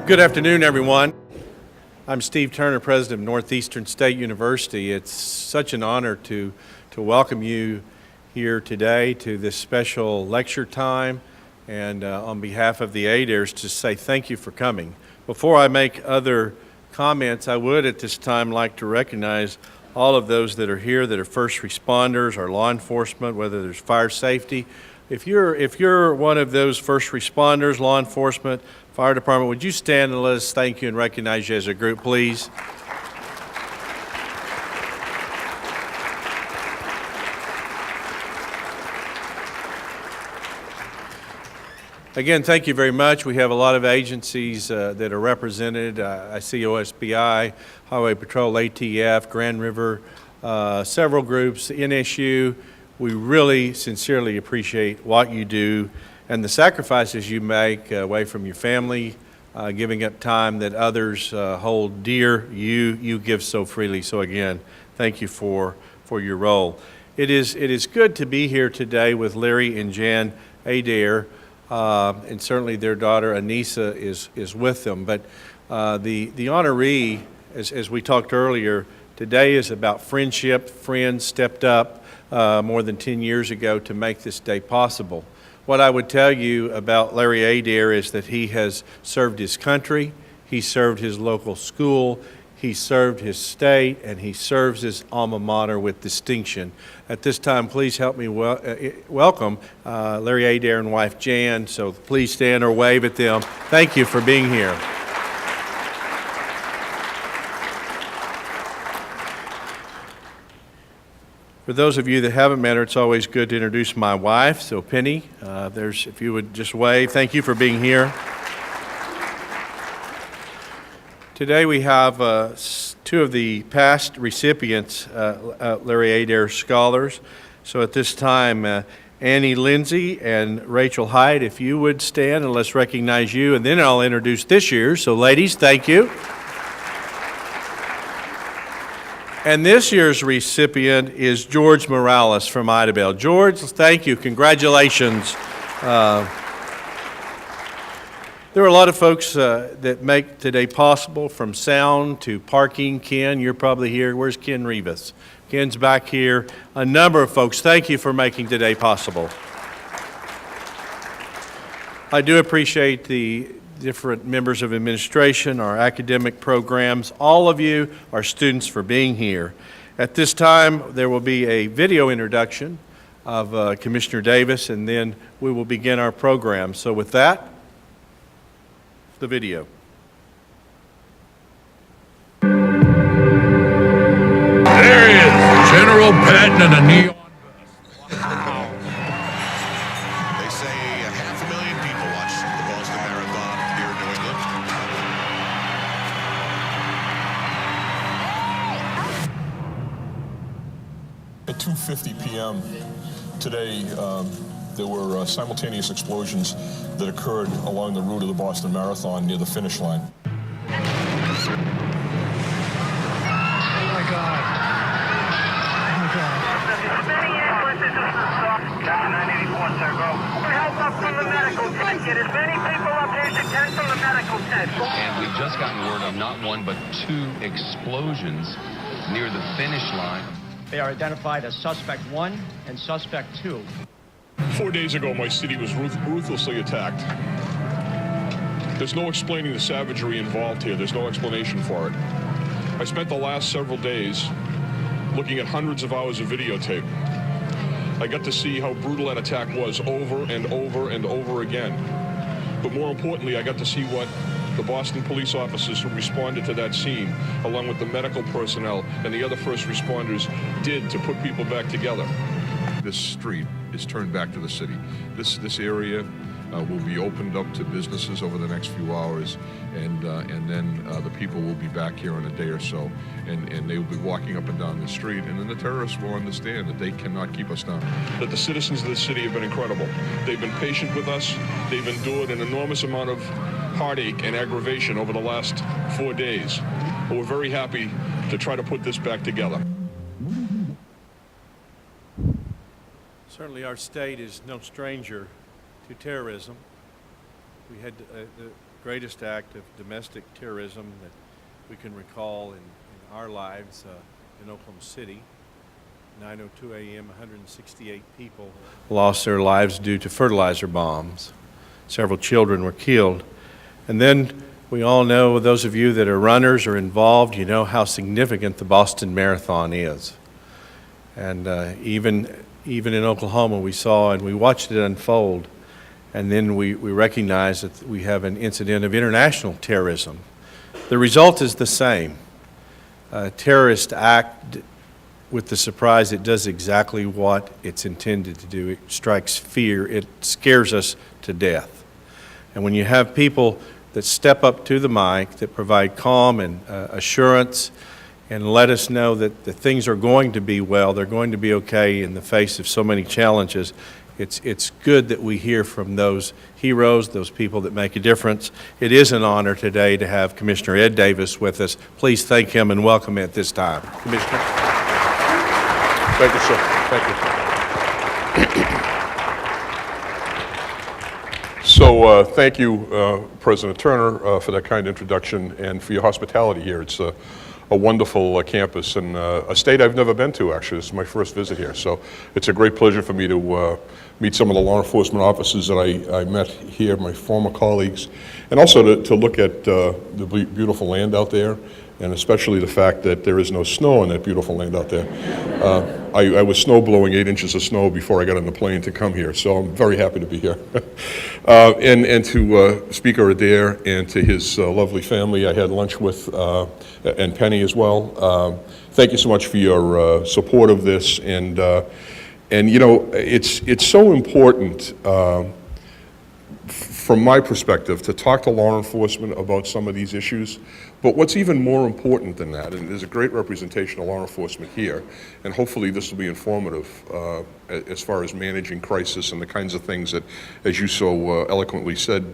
Good afternoon, everyone. I'm Steve Turner, president of Northeastern State University. It's such an honor to welcome you here today to this special lecture time, and on behalf of the Adairs, to say thank you for coming. Before I make other comments, I would at this time like to recognize all of those that are here that are first responders or law enforcement, whether there's fire safety. If you're one of those first responders, law enforcement, fire department, would you stand and let us thank you and recognize you as a group, please? Again, thank you very much. We have a lot of agencies that are represented. I see OSBI, Highway Patrol, ATF, Grand River, several groups, NSU. We really sincerely appreciate what you do and the sacrifices you make away from your family, giving up time that others hold dear. You give so freely. So again, thank you for your role. It is good to be here today with Larry and Jan Adair, and certainly their daughter Anissa is with them. But the honoree, as we talked earlier, today is about friendship. Friends stepped up more than 10 years ago to make this day possible. What I would tell you about Larry Adair is that he has served his country, he served his local school, he served his state, and he serves his alma mater with distinction. At this time, please help me welcome Larry Adair and wife Jan. So please stand or wave at them. Thank you for being here. For those of you that haven't met her, it's always good to introduce my wife. So Penny, if you would just wave. Thank you for being here. Today we have two of the past recipients, Larry Adair Scholars. So at this time, Annie Lindsay and Rachel Hyde, if you would stand and let's recognize you, and then I'll introduce this year. So ladies, thank you. And this year's recipient is George Morales from Adair. George, thank you. Congratulations. There are a lot of folks that make today possible, from sound to parking. Ken, you're probably here. Where's Ken Rivas? Ken's back here. A number of folks, thank you for making today possible. I do appreciate the different members of administration, our academic programs, all of you, our students, for being here. At this time, there will be a video introduction of Commissioner Davis, and then we will begin our program. So with that, the video. There he is, General Patton in a neon vest. Wow. They say 500,000 people watch the Boston Marathon here in New England. At 2:50 p.m. today, there were simultaneous explosions that occurred along the route of the Boston Marathon near the finish line. Oh my God. Oh my God. Many ambulances down 984, sir, go. Help up from the medical tent. Get as many people up here as you can from the medical tent. And we've just gotten word of not one but two explosions near the finish line. They are identified as Suspect 1 and Suspect 2. 4 days ago, my city was ruthlessly attacked. There's no explaining the savagery involved here. There's no explanation for it. I spent the last several days looking at hundreds of hours of videotape. I got to see how brutal that attack was over and over and over again. But more importantly, I got to see what the Boston police officers who responded to that scene, along with the medical personnel and the other first responders, did to put people back together. This street is turned back to the city. This area will be opened up to businesses over the next few hours, and then the people will be back here in a day or so, and they will be walking up and down the street, and then the terrorists will understand that they cannot keep us down. That the citizens of this city have been incredible. They've been patient with us. They've endured an enormous amount of heartache and aggravation over the last 4 days. But we're very happy to try to put this back together. Certainly our state is no stranger to terrorism. We had the greatest act of domestic terrorism that we can recall in our lives in Oklahoma City. 9:02 a.m., 168 people lost their lives due to fertilizer bombs. Several children were killed. And then we all know, those of you that are runners or involved, you know how significant the Boston Marathon is. And even in Oklahoma, we saw and we watched it unfold. And then we recognize that we have an incident of international terrorism. The result is the same. A terrorist act, with the surprise, it does exactly what it's intended to do. It strikes fear. It scares us to death. And when you have people that step up to the mic, that provide calm and assurance, and let us know that the things are going to be well, they're going to be okay in the face of so many challenges, it's good that we hear from those heroes, those people that make a difference. It is an honor today to have Commissioner Ed Davis with us. Please thank him and welcome him at this time. Commissioner. Thank you, sir. Thank you. So thank you, President Turner, for that kind introduction and for your hospitality here. It's a wonderful campus and a state I've never been to, actually. This is my first visit here. So it's a great pleasure for me to meet some of the law enforcement officers that I met here, my former colleagues, and also to look at the beautiful land out there, and especially the fact that there is no snow on that beautiful land out there. I was snow blowing 8 inches of snow before I got on the plane to come here, so I'm very happy to be here. And to Speaker Adair and to his lovely family, I had lunch with, and Penny as well. Thank you so much for your support of this, and you know, it's so important from my perspective to talk to law enforcement about some of these issues. But what's even more important than that, and there's a great representation of law enforcement here, and hopefully this will be informative as far as managing crisis and the kinds of things that, as you so eloquently said,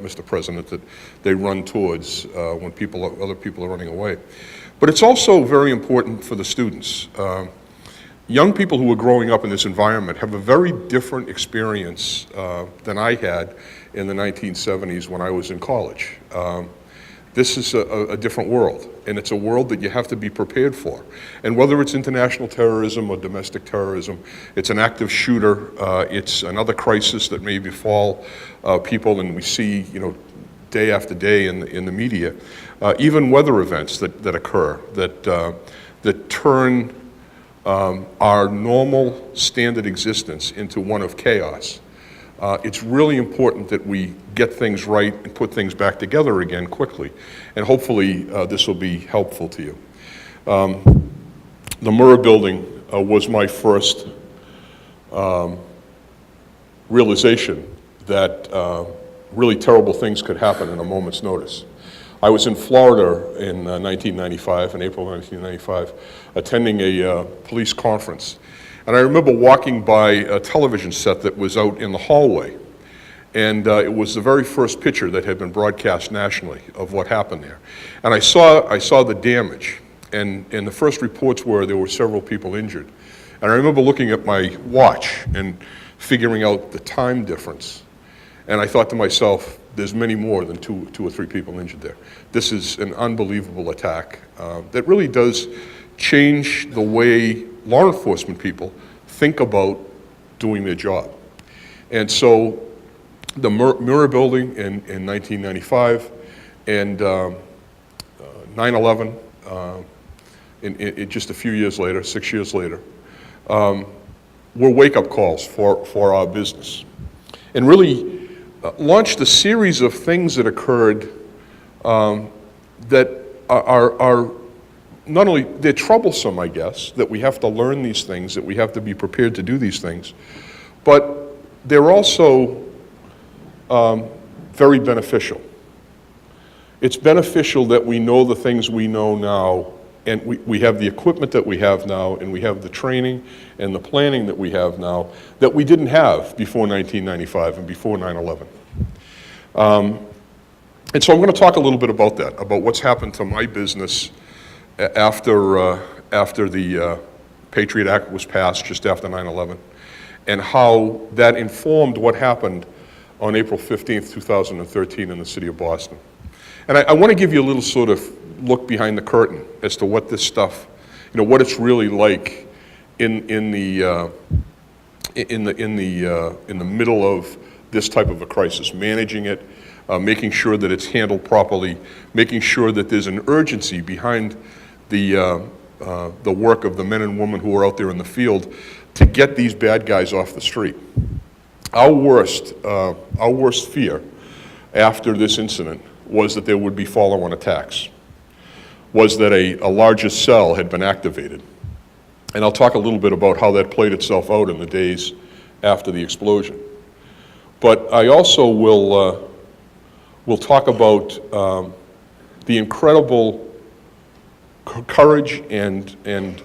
Mr. President, that they run towards when other people are running away. But it's also very important for the students. Young people who are growing up in this environment have a very different experience than I had in the 1970s when I was in college. This is a different world, and it's a world that you have to be prepared for. And whether it's international terrorism or domestic terrorism, it's an active shooter, it's another crisis that may befall people, and we see, you know, day after day in the media, even weather events that occur, that turn our normal standard existence into one of chaos. It's really important that we get things right and put things back together again quickly. And hopefully this will be helpful to you. The Murrah building was my first realization that really terrible things could happen in a moment's notice. I was in Florida in 1995, in April 1995, attending a police conference. And I remember walking by a television set that was out in the hallway. And it was the very first picture that had been broadcast nationally of what happened there. And I saw the damage. And the first reports were there were several people injured. And I remember looking at my watch and figuring out the time difference. And I thought to myself, there's many more than two or three people injured there. This is an unbelievable attack that really does change the way law enforcement people think about doing their job. And so the Murrah building in 1995 and 9/11 just a few years later, 6 years later, were wake-up calls for our business. And really launched a series of things that occurred that are not only, they're troublesome, I guess, that we have to learn these things, that we have to be prepared to do these things, but they're also very beneficial. It's beneficial that we know the things we know now, and we have the equipment that we have now, and we have the training and the planning that we have now that we didn't have before 1995 and before 9/11. And so I'm going to talk a little bit about that, about what's happened to my business after the Patriot Act was passed just after 9/11, and how that informed what happened on April 15th, 2013 in the city of Boston. And I want to give you a little sort of look behind the curtain as to what this stuff, what it's really like in the middle of this type of a crisis, managing it, making sure that it's handled properly, making sure that there's an urgency behind the work of the men and women who are out there in the field to get these bad guys off the street. Our worst fear after this incident was that there would be follow-on attacks, was that a larger cell had been activated. And I'll talk a little bit about how that played itself out in the days after the explosion. But I also will talk about the incredible courage and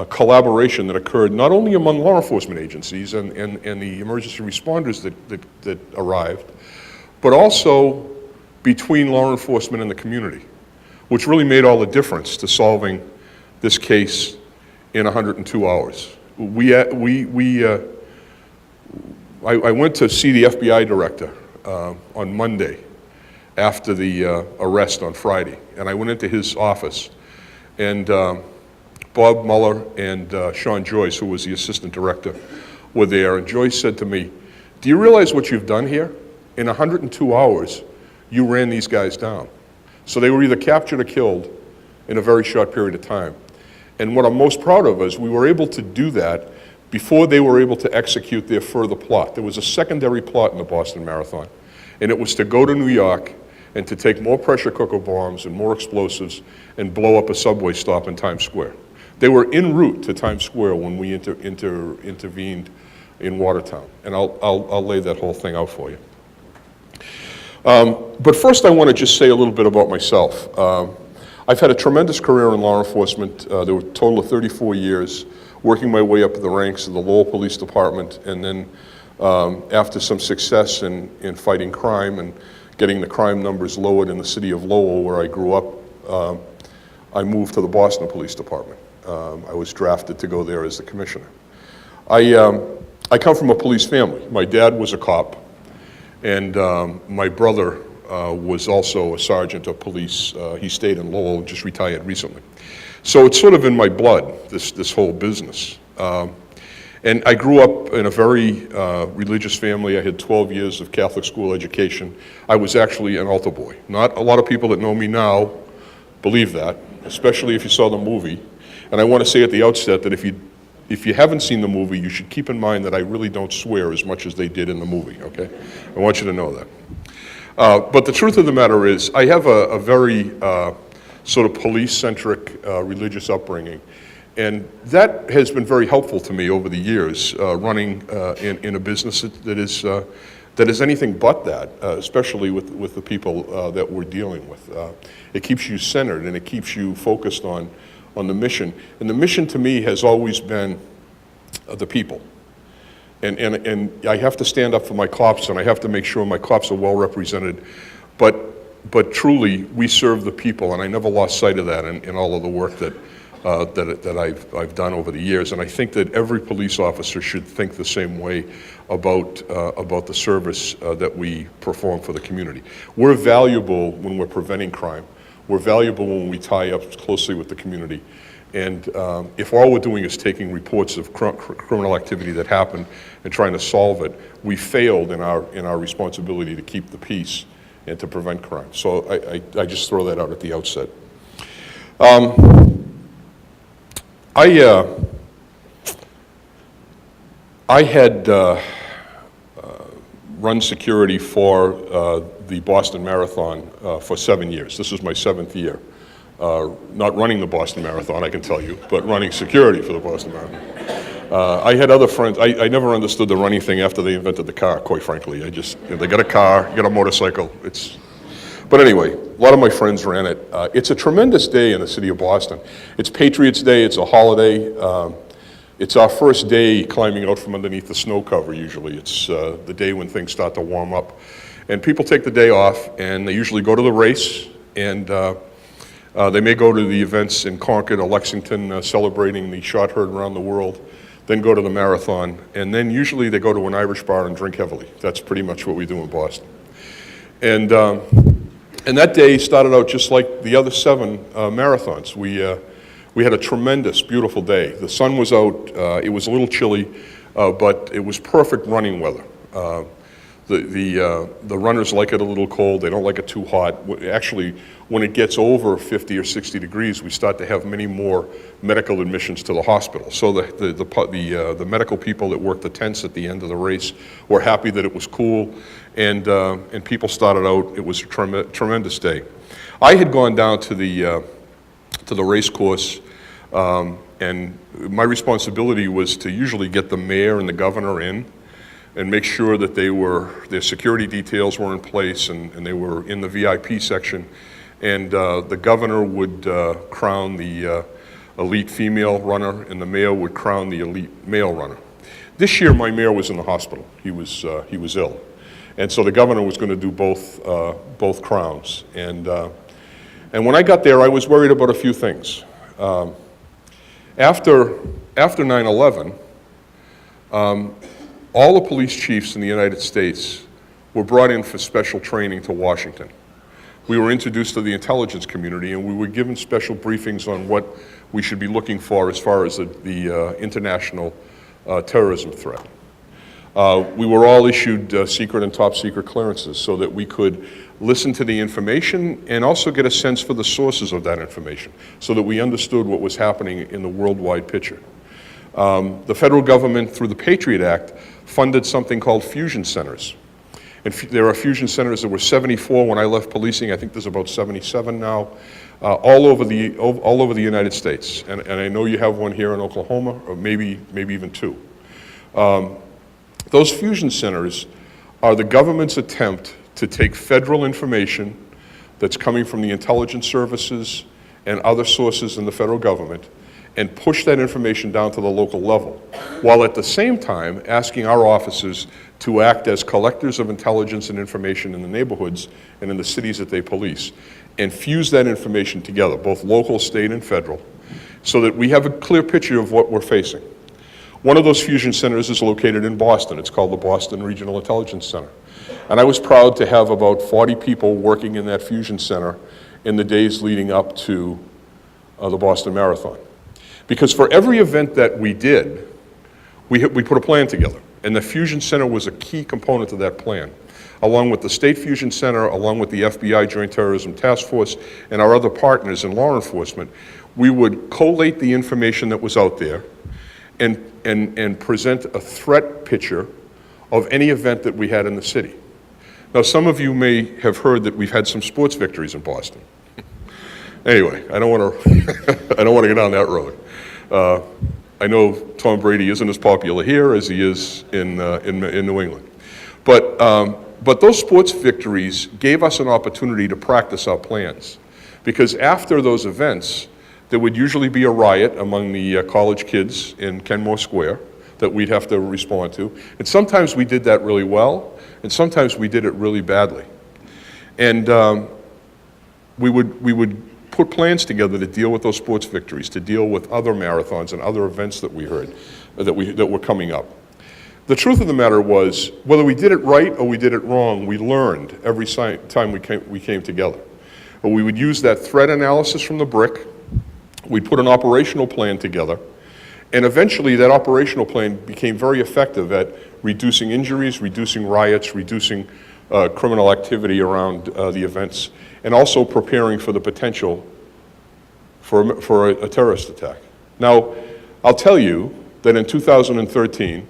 collaboration that occurred not only among law enforcement agencies and the emergency responders that arrived, but also between law enforcement and the community, which really made all the difference to solving this case in 102 hours. I went to see the FBI director on Monday after the arrest on Friday, and I went into his office, and Bob Mueller and Sean Joyce, who was the assistant director, were there, and Joyce said to me, "Do you realize what you've done here? In 102 hours, you ran these guys down." So they were either captured or killed in a very short period of time. And what I'm most proud of is we were able to do that before they were able to execute their further plot. There was a secondary plot in the Boston Marathon, and it was to go to New York and to take more pressure cooker bombs and more explosives and blow up a subway stop in Times Square. They were en route to Times Square when we intervened in Watertown, and I'll lay that whole thing out for you. But first I want to just say a little bit about myself. I've had a tremendous career in law enforcement. There were a total of 34 years, working my way up the ranks of the Lowell Police Department, and then after some success in fighting crime and getting the crime numbers lowered in the city of Lowell, where I grew up, I moved to the Boston Police Department. I was drafted to go there as the commissioner. I come from a police family. My dad was a cop, and my brother was also a sergeant of police. He stayed in Lowell and just retired recently. So it's sort of in my blood, this whole business. And I grew up in a very religious family. I had 12 years of Catholic school education. I was actually an altar boy. Not a lot of people that know me now believe that, especially if you saw the movie. And I want to say at the outset that if you haven't seen the movie, you should keep in mind that I really don't swear as much as they did in the movie, okay? I want you to know that. But the truth of the matter is, I have a very sort of police-centric religious upbringing. And that has been very helpful to me over the years, running in a business that is anything but that, especially with the people that we're dealing with. It keeps you centered and it keeps you focused on the mission. And the mission to me has always been the people. And I have to stand up for my cops, and I have to make sure my cops are well represented. But truly, we serve the people, and I never lost sight of that in all of the work that I've done over the years. And I think that every police officer should think the same way about the service that we perform for the community. We're valuable when we're preventing crime. We're valuable when we tie up closely with the community. And if all we're doing is taking reports of criminal activity that happened and trying to solve it, we failed in our responsibility to keep the and to prevent crime. So I just throw that out at the outset. I had run security for the Boston Marathon for 7 years. This was my 7th year. Not running the Boston Marathon, I can tell you, but running security for the Boston Marathon. I had other friends. I never understood the running thing after they invented the car, quite frankly. They got a car, you got a motorcycle. But anyway, a lot of my friends ran it. It's a tremendous day in the city of Boston. It's Patriots Day, it's a holiday. It's our first day climbing out from underneath the snow cover, usually. It's the day when things start to warm up. And people take the day off, and they usually go to the race, and they may go to the events in Concord or Lexington celebrating the shot heard around the world. then go to the marathon, and then usually they go to an Irish bar and drink heavily. That's pretty much what we do in Boston. And that day started out just like the other 7 marathons. We had a tremendous, beautiful day. The sun was out, it was a little chilly, but it was perfect running weather. The runners like it a little cold, they don't like it too hot. Actually, when it gets over 50 or 60 degrees, we start to have many more medical admissions to the hospital. So the medical people that worked the tents at the end of the race were happy that it was cool, and people started out. It was a tremendous day. I had gone down to the race course, and my responsibility was to usually get the mayor and the governor in and make sure that their security details were in place and they were in the VIP section. And the governor would crown the elite female runner, and the mayor would crown the elite male runner. This year, my mayor was in the hospital. He was ill. And so the governor was going to do both crowns. And when I got there, I was worried about a few things. After 9/11, all the police chiefs in the United States were brought in for special training to Washington. We were introduced to the intelligence community, and we were given special briefings on what we should be looking for as far as the international terrorism threat. We were all issued secret and top secret clearances so that we could listen to the information and also get a sense for the sources of that information so that we understood what was happening in the worldwide picture. The federal government, through the Patriot Act, funded something called fusion centers. And there are fusion centers. There were 74 when I left policing. I think there's about 77 now, all over the United States. And I know you have one here in Oklahoma, or maybe even 2. Those fusion centers are the government's attempt to take federal information that's coming from the intelligence services and other sources in the federal government and push that information down to the local level, while at the same time asking our officers to act as collectors of intelligence and information in the neighborhoods and in the cities that they police, and fuse that information together, both local, state, and federal, so that we have a clear picture of what we're facing. One of those fusion centers is located in Boston. It's called the Boston Regional Intelligence Center. And I was proud to have about 40 people working in that fusion center in the days leading up to the Boston Marathon. Because for every event that we did, we put a plan together. And the Fusion Center was a key component of that plan. Along with the State Fusion Center, along with the FBI Joint Terrorism Task Force, and our other partners in law enforcement, we would collate the information that was out there and present a threat picture of any event that we had in the city. Now, some of you may have heard that we've had some sports victories in Boston. Anyway, I don't want to go down that road. I know Tom Brady isn't as popular here as he is in New England, but those sports victories gave us an opportunity to practice our plans, because after those events, there would usually be a riot among the college kids in Kenmore Square that we'd have to respond to, and sometimes we did that really well, and sometimes we did it really badly, and we would put plans together to deal with those sports victories, to deal with other marathons and other events that we heard that were coming up. The truth of the matter was, whether we did it right or we did it wrong, we learned every time we came together. But we would use that threat analysis from the BRIC, we'd put an operational plan together, and eventually that operational plan became very effective at reducing injuries, reducing riots, reducing criminal activity around the events, and also preparing for the potential for a terrorist attack. Now, I'll tell you that in 2013,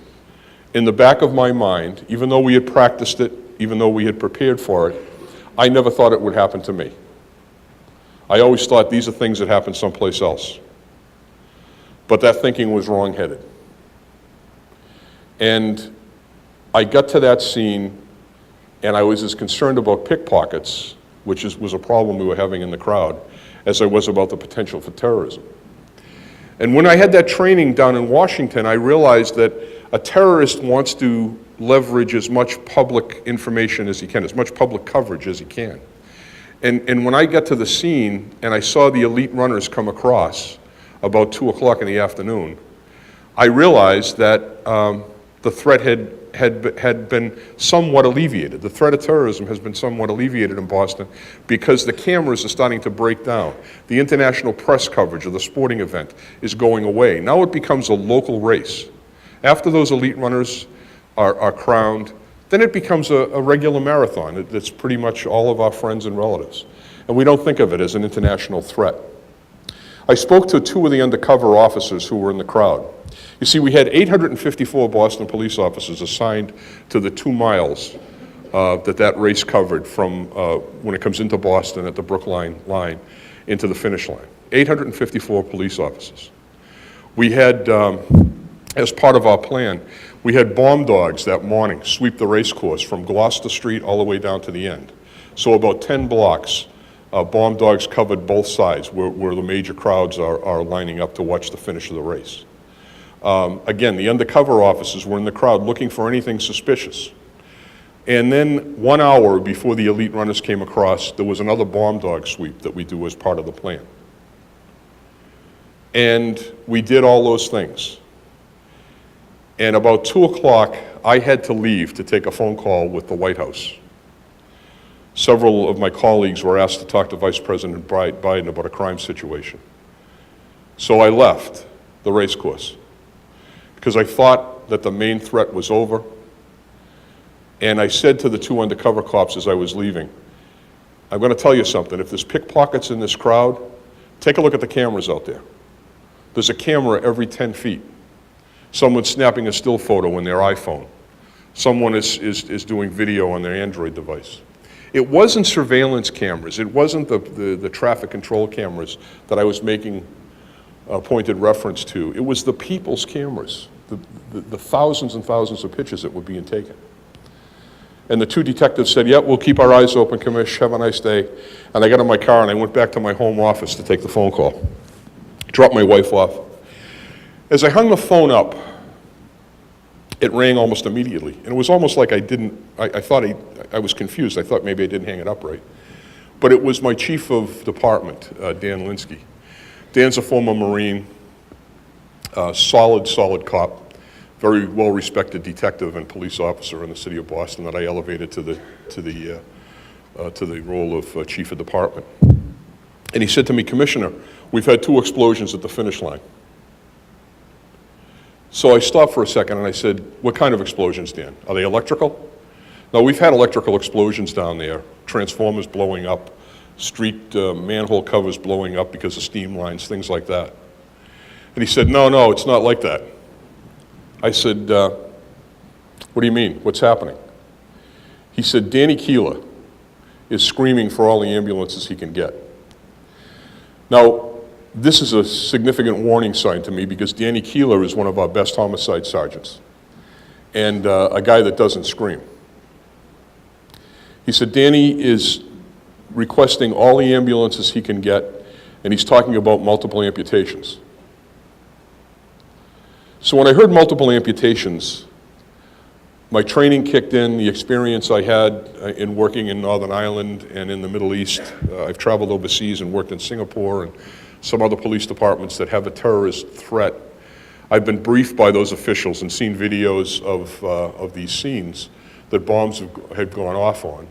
in the back of my mind, even though we had practiced it, even though we had prepared for it, I never thought it would happen to me. I always thought these are things that happen someplace else. But that thinking was wrong-headed. And I got to that scene, and I was as concerned about pickpockets, which was a problem we were having in the crowd, as I was about the potential for terrorism. And when I had that training down in Washington, I realized that a terrorist wants to leverage as much public information as he can, as much public coverage as he can. And when I got to the scene and I saw the elite runners come across about 2 o'clock in the afternoon, I realized that the threat had been somewhat alleviated. The threat of terrorism has been somewhat alleviated in Boston because the cameras are starting to break down. The international press coverage of the sporting event is going away. Now it becomes a local race. After those elite runners are crowned, then it becomes a regular marathon. It's pretty much all of our friends and relatives. And we don't think of it as an international threat. I spoke to 2 of the undercover officers who were in the crowd. You see, we had 854 Boston police officers assigned to the 2 miles that race covered from when it comes into Boston at the Brookline line into the finish line. 854 police officers. We had, as part of our plan, we had bomb dogs that morning sweep the race course from Gloucester Street all the way down to the end. So about 10 blocks, bomb dogs covered both sides where the major crowds are lining up to watch the finish of the race. Again, the undercover officers were in the crowd looking for anything suspicious. And then 1 hour before the elite runners came across, there was another bomb dog sweep that we do as part of the plan. And we did all those things. And about 2 o'clock, I had to leave to take a phone call with the White House. Several of my colleagues were asked to talk to Vice President Biden about a crime situation. So I left the race course because I thought that the main threat was over. And I said to the 2 undercover cops as I was leaving, I'm going to tell you something. If there's pickpockets in this crowd, take a look at the cameras out there. There's a camera every 10 feet. Someone's snapping a still photo on their iPhone. Someone is doing video on their Android device. It wasn't surveillance cameras. It wasn't the traffic control cameras that I was making a pointed reference to. It was the people's cameras, the thousands and thousands of pictures that were being taken. And the 2 detectives said, yeah, we'll keep our eyes open, Commish, have a nice day. And I got in my car and I went back to my home office to take the phone call. Dropped my wife off. As I hung the phone up, it rang almost immediately. And it was almost like I thought I was confused. I thought maybe I didn't hang it up right. But it was my chief of department, Dan Linsky. Dan's a former Marine, solid cop, very well-respected detective and police officer in the city of Boston that I elevated to the role of chief of department. And he said to me, Commissioner, we've had 2 explosions at the finish line. So I stopped for a second and I said, what kind of explosions, Dan? Are they electrical? No, we've had electrical explosions down there, transformers blowing up, street manhole covers blowing up because of steam lines, things like that. And he said, no, it's not like that. I said, what do you mean? What's happening? He said, Danny Keeler is screaming for all the ambulances he can get. Now, this is a significant warning sign to me because Danny Keeler is one of our best homicide sergeants and a guy that doesn't scream. He said Danny is requesting all the ambulances he can get and he's talking about multiple amputations. So when I heard multiple amputations, my training kicked in, the experience I had in working in Northern Ireland and in the Middle East. I've traveled overseas and worked in Singapore and some other police departments that have a terrorist threat. I've been briefed by those officials and seen videos of these scenes that bombs had gone off on.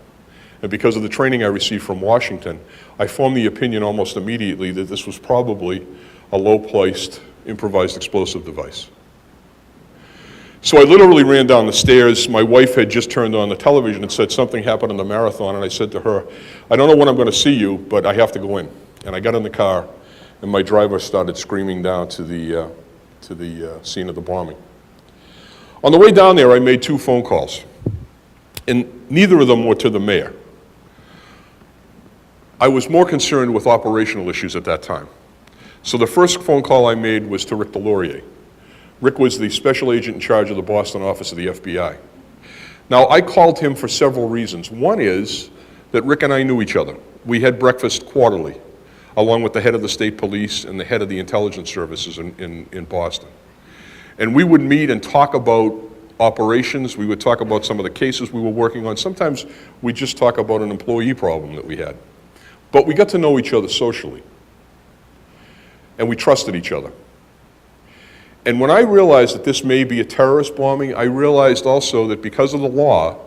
And because of the training I received from Washington, I formed the opinion almost immediately that this was probably a low-placed improvised explosive device. So I literally ran down the stairs. My wife had just turned on the television and said something happened in the marathon, and I said to her, I don't know when I'm going to see you, but I have to go in. And I got in the car, and my driver started screaming down to the scene of the bombing. On the way down there, I made 2 phone calls, and neither of them were to the mayor. I was more concerned with operational issues at that time. So the first phone call I made was to Rick Delorier. Rick was the special agent in charge of the Boston office of the FBI. Now, I called him for several reasons. One is that Rick and I knew each other. We had breakfast quarterly, along with the head of the state police and the head of the intelligence services in Boston. And we would meet and talk about operations. We would talk about some of the cases we were working on. Sometimes we'd just talk about an employee problem that we had. But we got to know each other socially. And we trusted each other. And when I realized that this may be a terrorist bombing, I realized also that because of the law,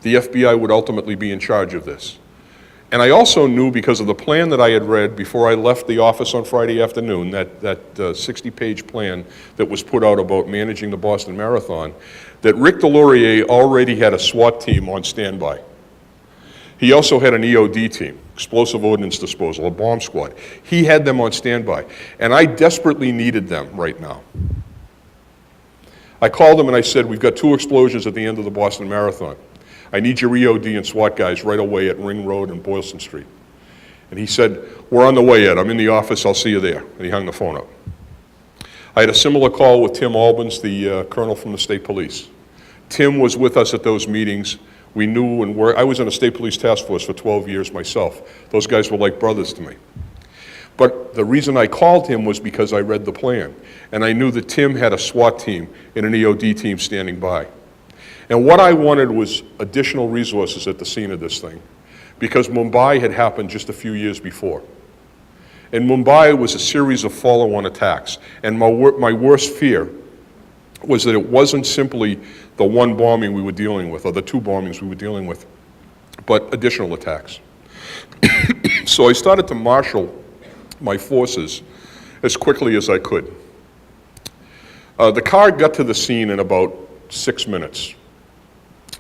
the FBI would ultimately be in charge of this. And I also knew, because of the plan that I had read before I left the office on Friday afternoon, that 60-page plan that was put out about managing the Boston Marathon, that Rick Delorier already had a SWAT team on standby. He also had an EOD team, explosive ordnance disposal, a bomb squad. He had them on standby, and I desperately needed them right now. I called him and I said, we've got 2 explosions at the end of the Boston Marathon. I need your EOD and SWAT guys right away at Ring Road and Boylston Street. And he said, we're on the way, Ed. I'm in the office. I'll see you there. And he hung the phone up. I had a similar call with Tim Albans, the colonel from the state police. Tim was with us at those meetings. We knew and worked. I was in a state police task force for 12 years myself. Those guys were like brothers to me. But the reason I called him was because I read the plan. And I knew that Tim had a SWAT team and an EOD team standing by. And what I wanted was additional resources at the scene of this thing, because Mumbai had happened just a few years before. And Mumbai was a series of follow-on attacks. And my worst fear was that it wasn't simply the one bombing we were dealing with, or the 2 bombings we were dealing with, but additional attacks. So I started to marshal my forces as quickly as I could. The car got to the scene in about 6 minutes.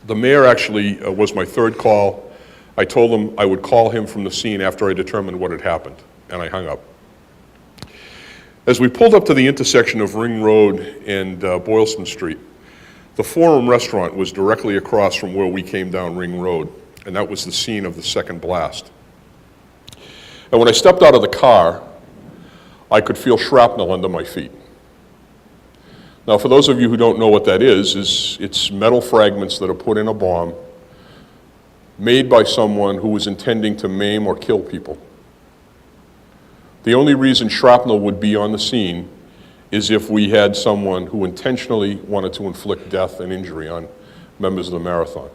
The mayor actually was my 3rd call. I told him I would call him from the scene after I determined what had happened, and I hung up. As we pulled up to the intersection of Ring Road and Boylston Street, the Forum restaurant was directly across from where we came down Ring Road, and that was the scene of the second blast. And when I stepped out of the car, I could feel shrapnel under my feet. Now, for those of you who don't know what that is it's metal fragments that are put in a bomb made by someone who was intending to maim or kill people. The only reason shrapnel would be on the scene is if we had someone who intentionally wanted to inflict death and injury on members of the marathon.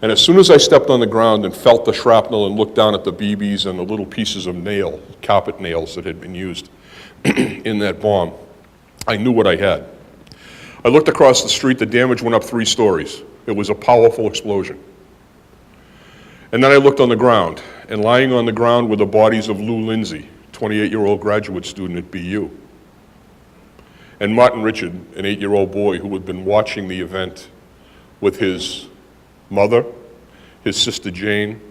And as soon as I stepped on the ground and felt the shrapnel and looked down at the BBs and the little pieces of nail, carpet nails that had been used in that bomb, I knew what I had. I looked across the street, the damage went up 3 stories. It was a powerful explosion. And then I looked on the ground, and lying on the ground were the bodies of Lou Lindsay, 28-year-old graduate student at BU, and Martin Richard, an 8-year-old boy who had been watching the event with his mother, his sister Jane,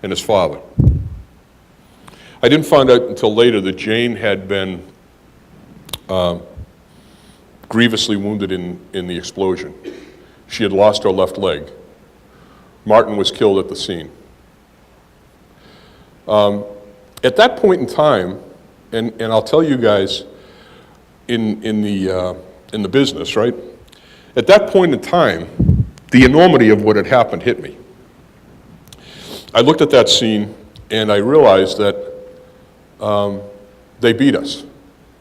and his father. I didn't find out until later that Jane had been grievously wounded in the explosion. She had lost her left leg. Martin was killed at the scene. At that point in time, and I'll tell you guys, in the business, right? At that point in time, the enormity of what had happened hit me. I looked at that scene and I realized that they beat us.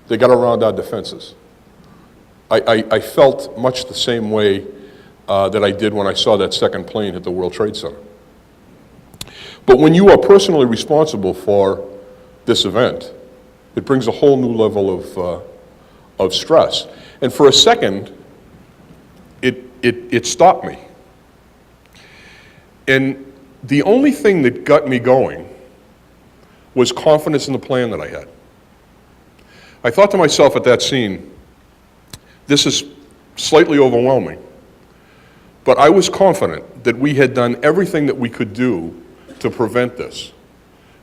They got around our defenses. I felt much the same way that I did when I saw that second plane hit the World Trade Center. But when you are personally responsible for this event, it brings a whole new level of stress. And for a second, it stopped me. And the only thing that got me going was confidence in the plan that I had. I thought to myself at that scene, this is slightly overwhelming, but I was confident that we had done everything that we could do to prevent this,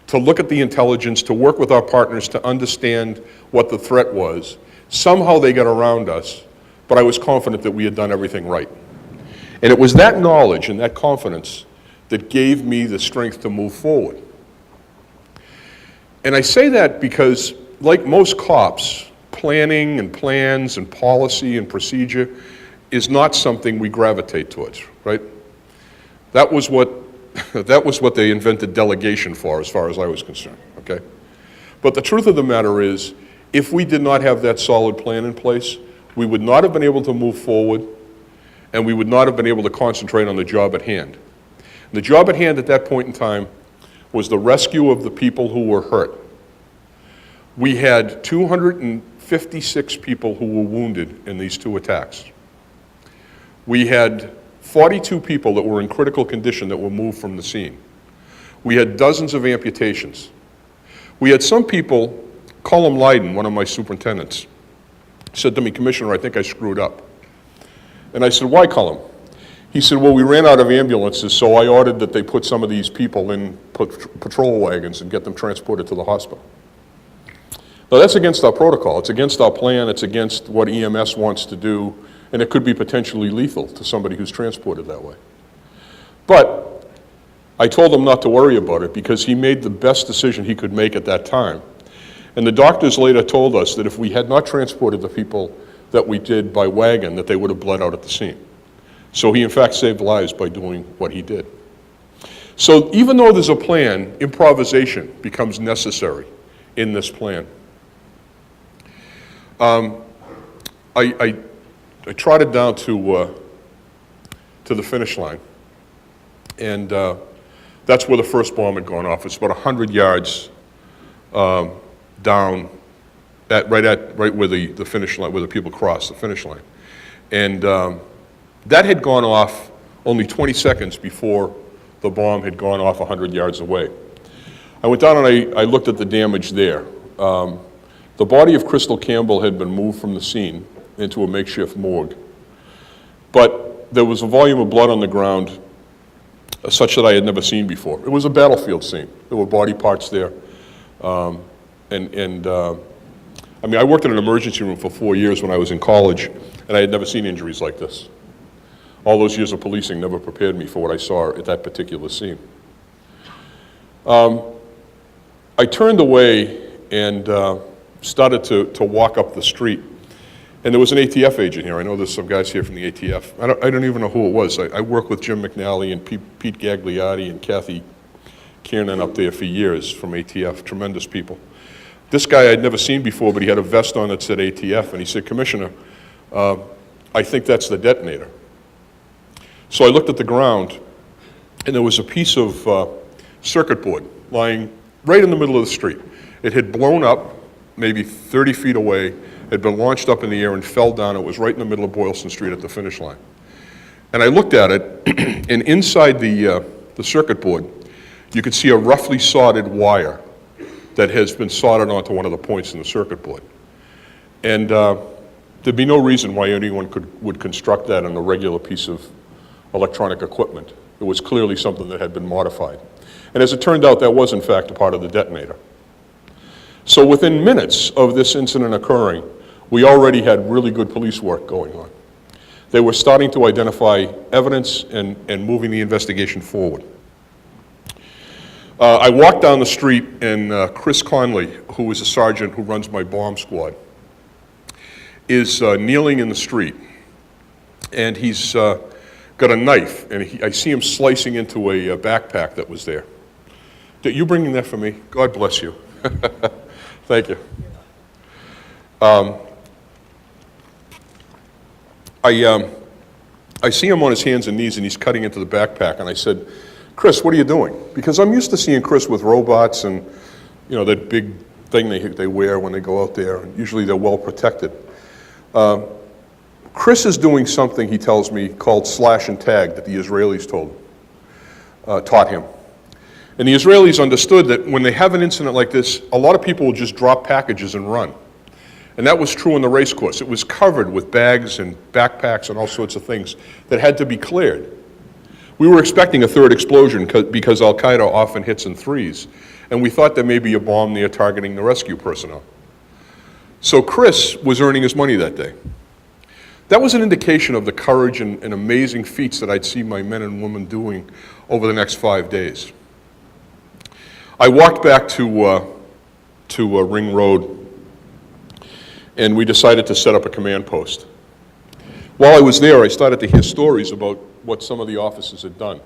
to look at the intelligence, to work with our partners to understand what the threat was. Somehow they got around us, but I was confident that we had done everything right. And it was that knowledge and that confidence that gave me the strength to move forward. And I say that because, like most cops, planning and plans and policy and procedure is not something we gravitate towards, right? That was what they invented delegation for, as far as I was concerned, okay? But the truth of the matter is, if we did not have that solid plan in place, we would not have been able to move forward, and we would not have been able to concentrate on the job at hand. And the job at hand at that point in time was the rescue of the people who were hurt. We had 250 56 people who were wounded in these 2 attacks. We had 42 people that were in critical condition that were moved from the scene. We had dozens of amputations. We had some people, Colin Lydon, one of my superintendents, said to me, "Commissioner, I think I screwed up." And I said, "Why, Colin?" He said, "Well, we ran out of ambulances, so I ordered that they put some of these people in patrol wagons and get them transported to the hospital." Now, that's against our protocol. It's against our plan. It's against what EMS wants to do, and it could be potentially lethal to somebody who's transported that way. But I told him not to worry about it because he made the best decision he could make at that time. And the doctors later told us that if we had not transported the people that we did by wagon, that they would have bled out at the scene. So he, in fact, saved lives by doing what he did. So even though there's a plan, improvisation becomes necessary in this plan. I trotted down to the finish line, and that's where the first bomb had gone off. It's about 100 yards down, right where the finish line, where the people cross the finish line, and that had gone off only 20 seconds before the bomb had gone off 100 yards away. I went down and I looked at the damage there. The body of Crystal Campbell had been moved from the scene into a makeshift morgue. But there was a volume of blood on the ground such that I had never seen before. It was a battlefield scene. There were body parts there. I mean, I worked in an emergency room for 4 years when I was in college, and I had never seen injuries like this. All those years of policing never prepared me for what I saw at that particular scene. I turned away and started to walk up the street. And there was an ATF agent here. I know there's some guys here from the ATF. I don't even know who it was. I worked with Jim McNally and Pete Gagliardi and Kathy Kiernan up there for years from ATF, tremendous people. This guy I'd never seen before, but he had a vest on that said ATF, and he said, "Commissioner, I think that's the detonator." So I looked at the ground, and there was a piece of circuit board lying right in the middle of the street. It had blown up maybe 30 feet away, had been launched up in the air and fell down. It was right in the middle of Boylston Street at the finish line. And I looked at it, and inside the circuit board, you could see a roughly soldered wire that has been soldered onto one of the points in the circuit board. And there'd be no reason why anyone would construct that on a regular piece of electronic equipment. It was clearly something that had been modified. And as it turned out, that was in fact a part of the detonator. So within minutes of this incident occurring, we already had really good police work going on. They were starting to identify evidence and moving the investigation forward. I walked down the street, and Chris Conley, who is a sergeant who runs my bomb squad, is kneeling in the street, and he's got a knife, and I see him slicing into a backpack that was there. You bringing that for me? God bless you. Thank you. I see him on his hands and knees, and he's cutting into the backpack, and I said, "Chris, what are you doing?" Because I'm used to seeing Chris with robots and, you know, that big thing they wear when they go out there, and usually they're well protected. Chris is doing something, he tells me, called slash and tag that the Israelis taught him. And the Israelis understood that when they have an incident like this, a lot of people will just drop packages and run. And that was true in the race course. It was covered with bags and backpacks and all sorts of things that had to be cleared. We were expecting a third explosion because Al-Qaeda often hits in threes. And we thought there may be a bomb there targeting the rescue personnel. So Chris was earning his money that day. That was an indication of the courage and amazing feats that I'd see my men and women doing over the next 5 days. I walked back to Ring Road, and we decided to set up a command post. While I was there, I started to hear stories about what some of the officers had done.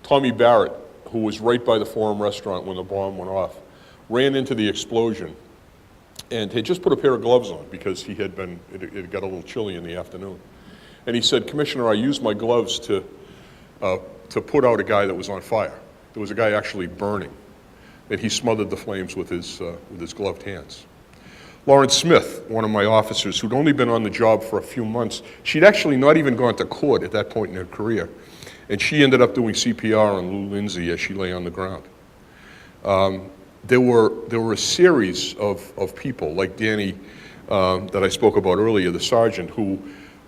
Tommy Barrett, who was right by the Forum restaurant when the bomb went off, ran into the explosion and had just put a pair of gloves on because it had got a little chilly in the afternoon. And he said, "Commissioner, I used my gloves to put out a guy that was on fire. There was a guy actually burning, and he smothered the flames with his gloved hands." Lauren Smith, one of my officers, who'd only been on the job for a few months, she'd actually not even gone to court at that point in her career. And she ended up doing CPR on Lou Lindsay as she lay on the ground. There were a series of people, like Danny that I spoke about earlier, the sergeant, who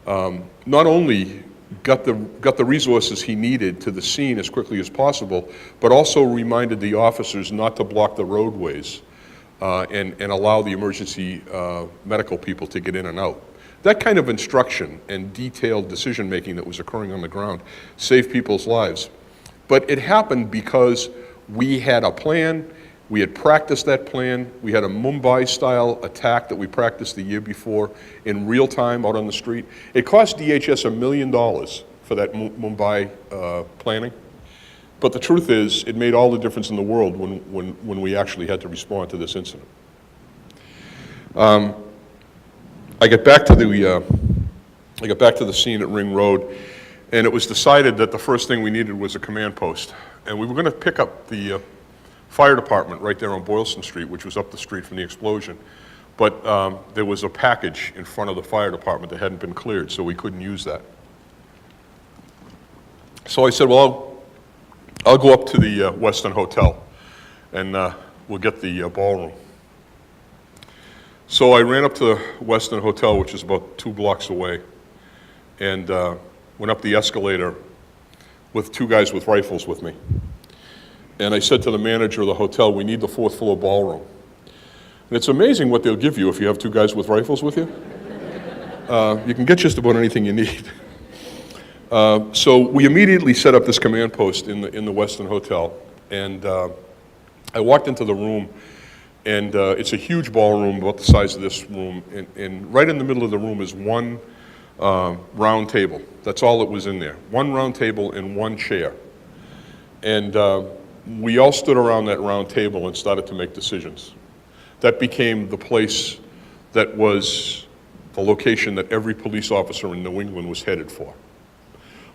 not only got the resources he needed to the scene as quickly as possible, but also reminded the officers not to block the roadways and allow the emergency medical people to get in and out. That kind of instruction and detailed decision-making that was occurring on the ground saved people's lives. But it happened because we had a plan, we had practiced that plan, we had a Mumbai-style attack that we practiced the year before in real time out on the street. It cost DHS $1 million for that Mumbai planning. But the truth is, it made all the difference in the world when we actually had to respond to this incident. I got back to the scene at Ring Road, and it was decided that the first thing we needed was a command post. And we were going to pick up the fire department right there on Boylston Street, which was up the street from the explosion. But there was a package in front of the fire department that hadn't been cleared, so we couldn't use that. So I said, well, I'll go up to the Westin Hotel, and we'll get the ballroom. So I ran up to the Westin Hotel, which is about 2 blocks away, and went up the escalator with 2 guys with rifles with me. And I said to the manager of the hotel, we need the 4th floor ballroom. And it's amazing what they'll give you if you have 2 guys with rifles with you. You can get just about anything you need. So we immediately set up this command post in the Westin Hotel, and I walked into the room, and it's a huge ballroom about the size of this room, and right in the middle of the room is one round table. That's all that was in there. One round table and 1 chair. And we all stood around that round table and started to make decisions. That became the place that was the location that every police officer in New England was headed for.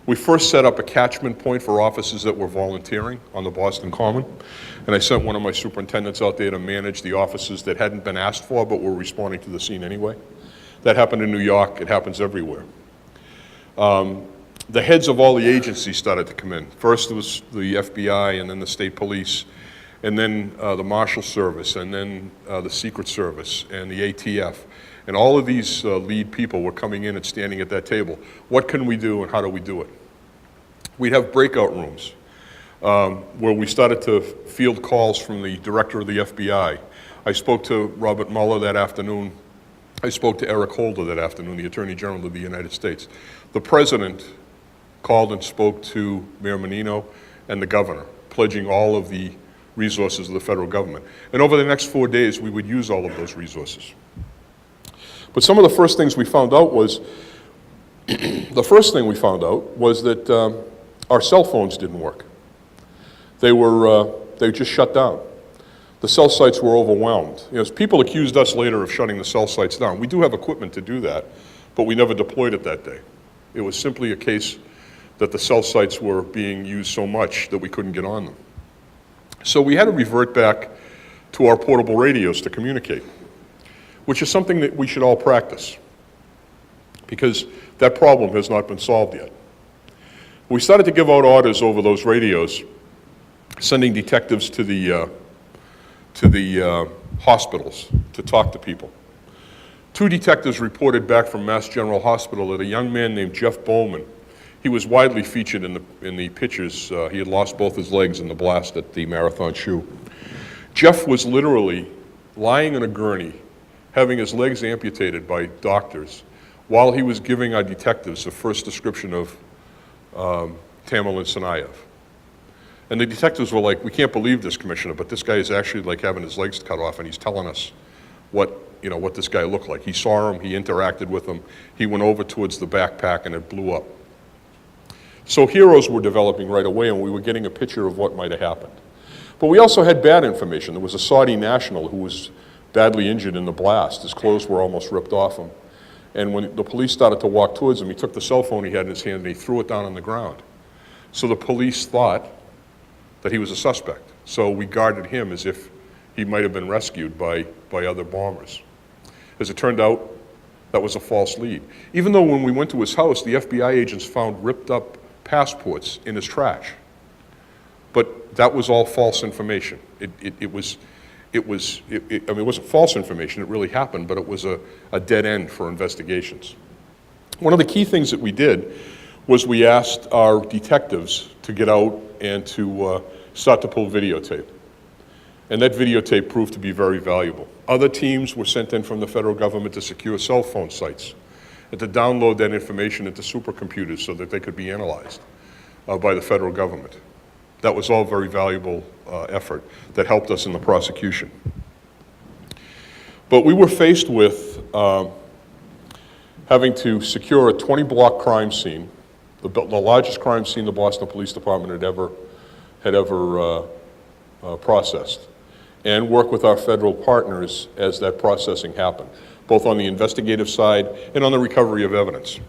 We first set up a catchment point for officers that were volunteering on the Boston Common, and I sent one of my superintendents out there to manage the officers that hadn't been asked for but were responding to the scene anyway. That happened in New York. It happens everywhere. The heads of all the agencies started to come in. First it was the FBI, and then the state police, and then the Marshal Service, and then the Secret Service, and the ATF. And all of these lead people were coming in and standing at that table. What can we do and how do we do it? We'd have breakout rooms where we started to field calls from the director of the FBI. I spoke to Robert Mueller that afternoon. I spoke to Eric Holder that afternoon, the Attorney General of the United States. The President called and spoke to Mayor Menino and the Governor, pledging all of the resources of the federal government. And over the next 4 days, we would use all of those resources. But some of the first things we found out was, that our cell phones didn't work. They just shut down. The cell sites were overwhelmed. You know, people accused us later of shutting the cell sites down. We do have equipment to do that, but we never deployed it that day. It was simply a case that the cell sites were being used so much that we couldn't get on them. So we had to revert back to our portable radios to communicate, which is something that we should all practice, because that problem has not been solved yet. We started to give out orders over those radios, sending detectives to the hospitals to talk to people. 2 detectives reported back from Mass General Hospital that a young man named Jeff Bowman, he was widely featured in the pictures. He had lost both his legs in the blast at the Marathon Shoe. Jeff was literally lying in a gurney, having his legs amputated by doctors, while he was giving our detectives the first description of Tamerlan Tsarnaev. And the detectives were like, we can't believe this, Commissioner, but this guy is actually like having his legs cut off, and he's telling us what this guy looked like. He saw him, he interacted with him, he went over towards the backpack, and it blew up. So heroes were developing right away, and we were getting a picture of what might have happened. But we also had bad information. There was a Saudi national who was badly injured in the blast. His clothes were almost ripped off him. And when the police started to walk towards him, he took the cell phone he had in his hand and he threw it down on the ground. So the police thought that he was a suspect. So we guarded him as if he might have been rescued by other bombers. As it turned out, that was a false lead. Even though when we went to his house, the FBI agents found ripped up passports in his trash. But that was all false information. I mean, it wasn't false information, it really happened, but it was a dead end for investigations. One of the key things that we did was we asked our detectives to get out and to start to pull videotape. And that videotape proved to be very valuable. Other teams were sent in from the federal government to secure cell phone sites and to download that information into supercomputers so that they could be analyzed by the federal government. That was all very valuable effort that helped us in the prosecution. But we were faced with having to secure a 20-block crime scene, the largest crime scene the Boston Police Department had ever processed, and work with our federal partners as that processing happened, both on the investigative side and on the recovery of evidence.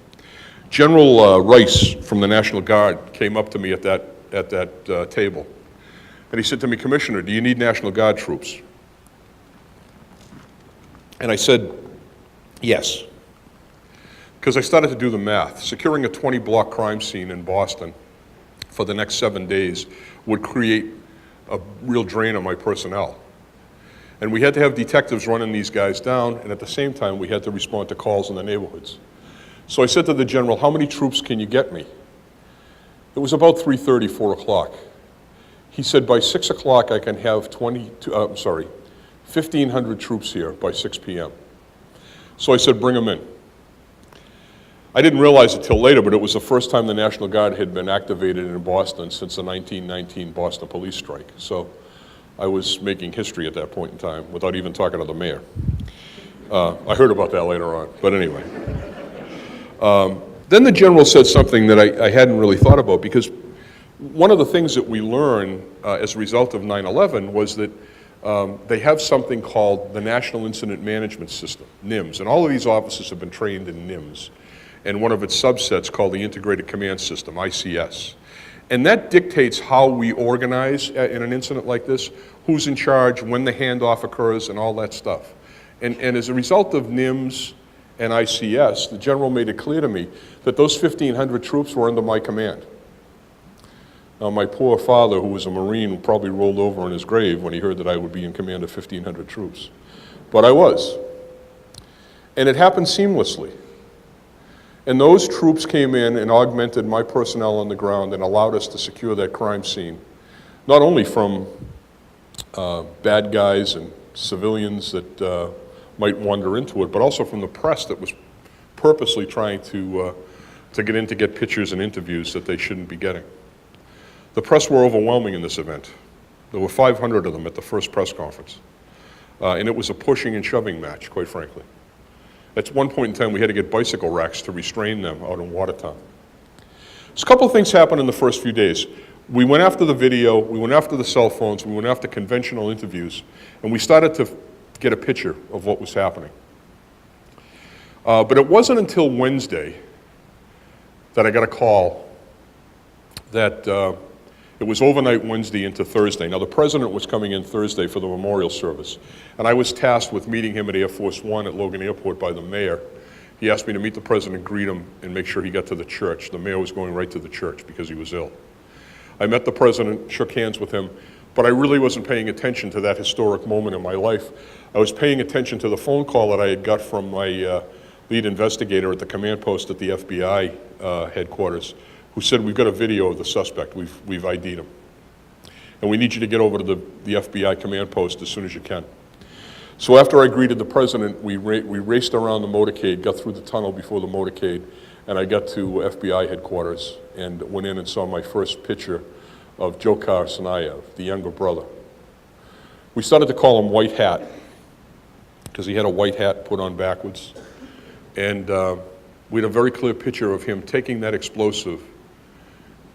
General Rice from the National Guard came up to me at that table, and he said to me, "Commissioner, do you need National Guard troops?" And I said, yes, because I started to do the math. Securing a 20-block crime scene in Boston for the next 7 days would create a real drain on my personnel. And we had to have detectives running these guys down, and at the same time, we had to respond to calls in the neighborhoods. So I said to the general, "How many troops can you get me?" It was about 3:30, 4 o'clock. He said, "By 6 o'clock, I can have 1,500 troops here by 6 p.m. So I said, "Bring them in." I didn't realize it till later, but it was the first time the National Guard had been activated in Boston since the 1919 Boston police strike. So I was making history at that point in time without even talking to the mayor. I heard about that later on, but anyway. Then the general said something that I hadn't really thought about, because one of the things that we learned as a result of 9/11 was that they have something called the National Incident Management System, NIMS, and all of these officers have been trained in NIMS, and one of its subsets called the Integrated Command System, ICS. And that dictates how we organize in an incident like this, who's in charge, when the handoff occurs, and all that stuff. And as a result of NIMS and ICS, the general made it clear to me that those 1,500 troops were under my command. Now, my poor father, who was a Marine, probably rolled over in his grave when he heard that I would be in command of 1,500 troops. But I was. And it happened seamlessly. And those troops came in and augmented my personnel on the ground and allowed us to secure that crime scene, not only from bad guys and civilians that might wander into it, but also from the press that was purposely trying to get in to get pictures and interviews that they shouldn't be getting. The press were overwhelming in this event. There were 500 of them at the first press conference. And it was a pushing and shoving match, quite frankly. At one point in time, we had to get bicycle racks to restrain them out in Watertown. So a couple of things happened in the first few days. We went after the video, we went after the cell phones, we went after conventional interviews, and we started to get a picture of what was happening. But it wasn't until Wednesday that I got a call that it was overnight Wednesday into Thursday. Now, the president was coming in Thursday for the memorial service, and I was tasked with meeting him at Air Force One at Logan Airport by the mayor. He asked me to meet the president, greet him, and make sure he got to the church. The mayor was going right to the church because he was ill. I met the president, shook hands with him, but I really wasn't paying attention to that historic moment in my life. I was paying attention to the phone call that I had got from my lead investigator at the command post at the FBI headquarters, who said, "We've got a video of the suspect, we've ID'd him. And we need you to get over to the FBI command post as soon as you can." So after I greeted the president, we raced around the motorcade, got through the tunnel before the motorcade, and I got to FBI headquarters and went in and saw my first picture of Dzhokhar Tsarnaev, the younger brother. We started to call him White Hat, because he had a white hat put on backwards. And we had a very clear picture of him taking that explosive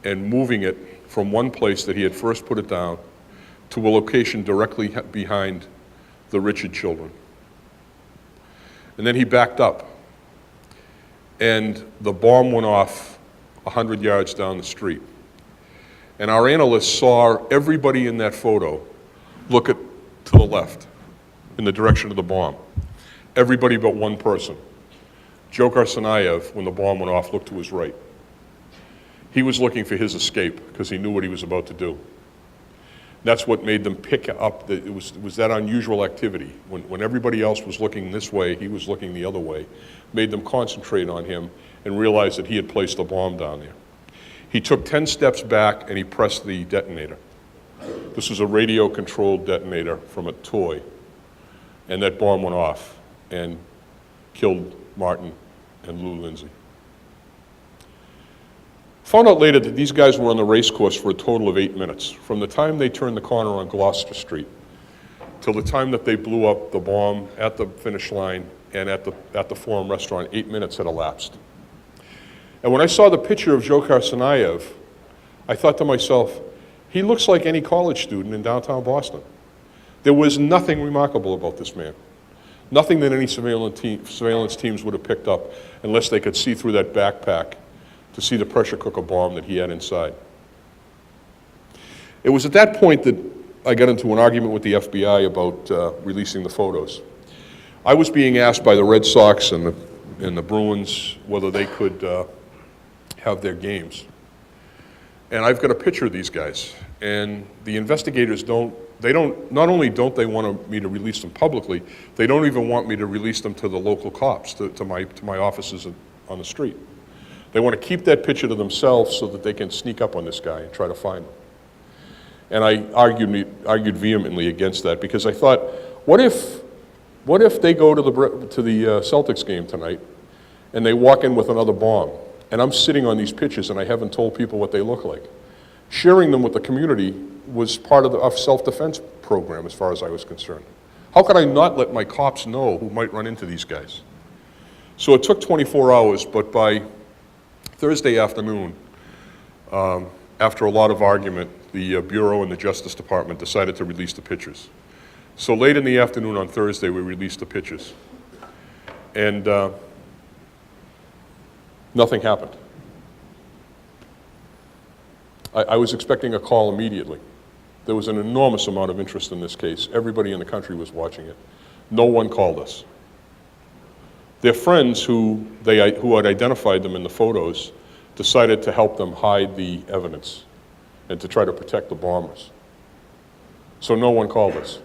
and moving it from one place that he had first put it down to a location directly behind the Richard children. And then he backed up, and the bomb went off 100 yards down the street. And our analysts saw everybody in that photo look to the left in the direction of the bomb. Everybody but one person. Joe Garcenayev, when the bomb went off, looked to his right. He was looking for his escape because he knew what he was about to do. That's what made them pick up, it was that unusual activity. When everybody else was looking this way, he was looking the other way, made them concentrate on him and realize that he had placed a bomb down there. He took 10 steps back and he pressed the detonator. This was a radio-controlled detonator from a toy, and that bomb went off and killed Martin and Lou Lindsay. Found out later that these guys were on the race course for a total of 8 minutes. From the time they turned the corner on Gloucester Street till the time that they blew up the bomb at the finish line and at the Forum restaurant, 8 minutes had elapsed. And when I saw the picture of Joe Garcenayev, I thought to myself, he looks like any college student in downtown Boston. There was nothing remarkable about this man. Nothing that any surveillance teams would have picked up unless they could see through that backpack to see the pressure cooker bomb that he had inside. It was at that point that I got into an argument with the FBI about releasing the photos. I was being asked by the Red Sox and the Bruins whether they could have their games. And I've got a picture of these guys. And the investigators not only don't they want me to release them publicly, they don't even want me to release them to the local cops, to my offices on the street. They want to keep that picture to themselves so that they can sneak up on this guy and try to find him. And I argued vehemently against that because I thought, what if they go to the Celtics game tonight and they walk in with another bomb and I'm sitting on these pictures and I haven't told people what they look like? Sharing them with the community was part of our self-defense program as far as I was concerned. How could I not let my cops know who might run into these guys? So it took 24 hours, but by Thursday afternoon, after a lot of argument, the Bureau and the Justice Department decided to release the pictures. So late in the afternoon on Thursday, we released the pictures. And nothing happened. I was expecting a call immediately. There was an enormous amount of interest in this case. Everybody in the country was watching it. No one called us. Their friends who had identified them in the photos decided to help them hide the evidence and to try to protect the bombers. So no one called us.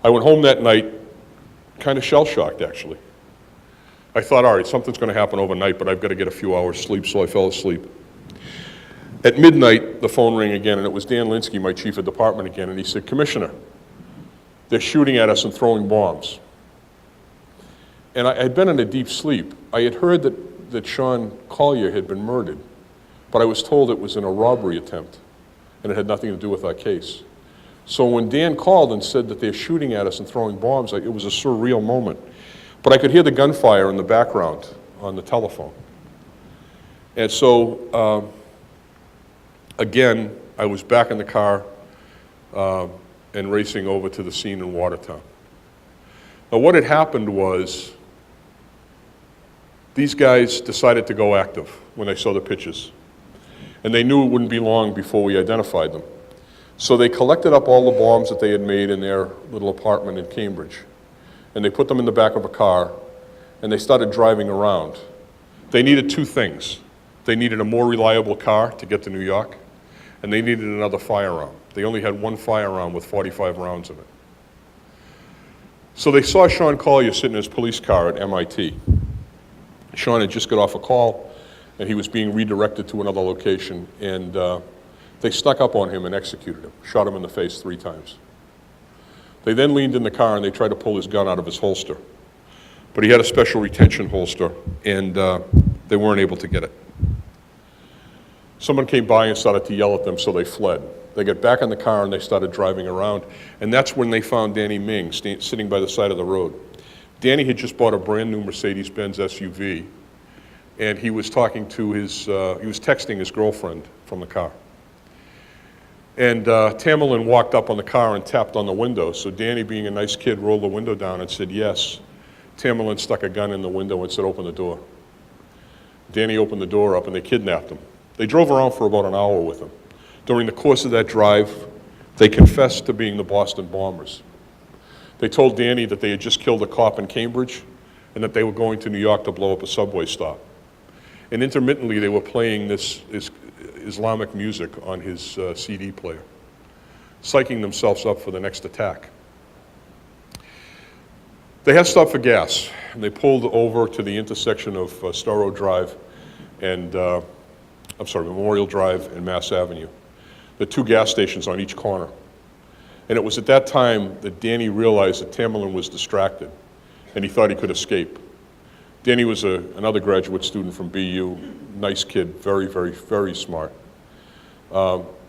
I went home that night kind of shell-shocked, actually. I thought, all right, something's going to happen overnight, but I've got to get a few hours sleep, so I fell asleep. At midnight, the phone rang again, and it was Dan Linsky, my chief of department again, and he said, Commissioner, they're shooting at us and throwing bombs. And I had been in a deep sleep. I had heard that Sean Collier had been murdered, but I was told it was in a robbery attempt, and it had nothing to do with our case. So when Dan called and said that they're shooting at us and throwing bombs, it was a surreal moment. But I could hear the gunfire in the background on the telephone. And so, again, I was back in the car and racing over to the scene in Watertown. Now, what had happened was these guys decided to go active when they saw the pictures. And they knew it wouldn't be long before we identified them. So they collected up all the bombs that they had made in their little apartment in Cambridge. And they put them in the back of a car, and they started driving around. They needed two things. They needed a more reliable car to get to New York, and they needed another firearm. They only had one firearm with 45 rounds in it. So they saw Sean Collier sitting in his police car at MIT. Sean had just got off a call, and he was being redirected to another location, and they snuck up on him and executed him, shot him in the face 3 times. They then leaned in the car and they tried to pull his gun out of his holster. But he had a special retention holster, and they weren't able to get it. Someone came by and started to yell at them, so they fled. They got back in the car and they started driving around, and that's when they found Danny Ming sitting by the side of the road. Danny had just bought a brand new Mercedes-Benz SUV, and he was talking to he was texting his girlfriend from the car. And Tamerlan walked up on the car and tapped on the window, so Danny, being a nice kid, rolled the window down and said yes. Tamerlan stuck a gun in the window and said, open the door. Danny opened the door up and they kidnapped him. They drove around for about an hour with him. During the course of that drive, they confessed to being the Boston bombers. They told Danny that they had just killed a cop in Cambridge and that they were going to New York to blow up a subway stop. And intermittently, they were playing this Islamic music on his CD player, psyching themselves up for the next attack. They had stopped for gas, and they pulled over to the intersection of Storrow Drive and, Memorial Drive and Mass Avenue. There are two gas stations on each corner. And it was at that time that Danny realized that Tamerlan was distracted, and he thought he could escape. Danny was another graduate student from BU, nice kid, very, very, very smart.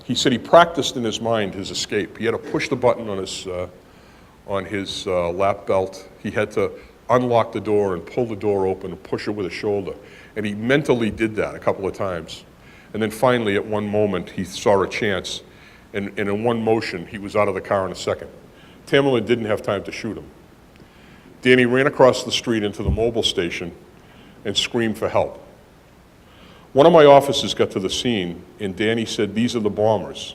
He said he practiced in his mind his escape. He had to push the button on his lap belt. He had to unlock the door and pull the door open and push it with his shoulder. And he mentally did that a couple of times. And then finally, at one moment, he saw a chance. And in one motion, he was out of the car in a second. Tamerlan didn't have time to shoot him. Danny ran across the street into the mobile station and screamed for help. One of my officers got to the scene, and Danny said, "These are the bombers."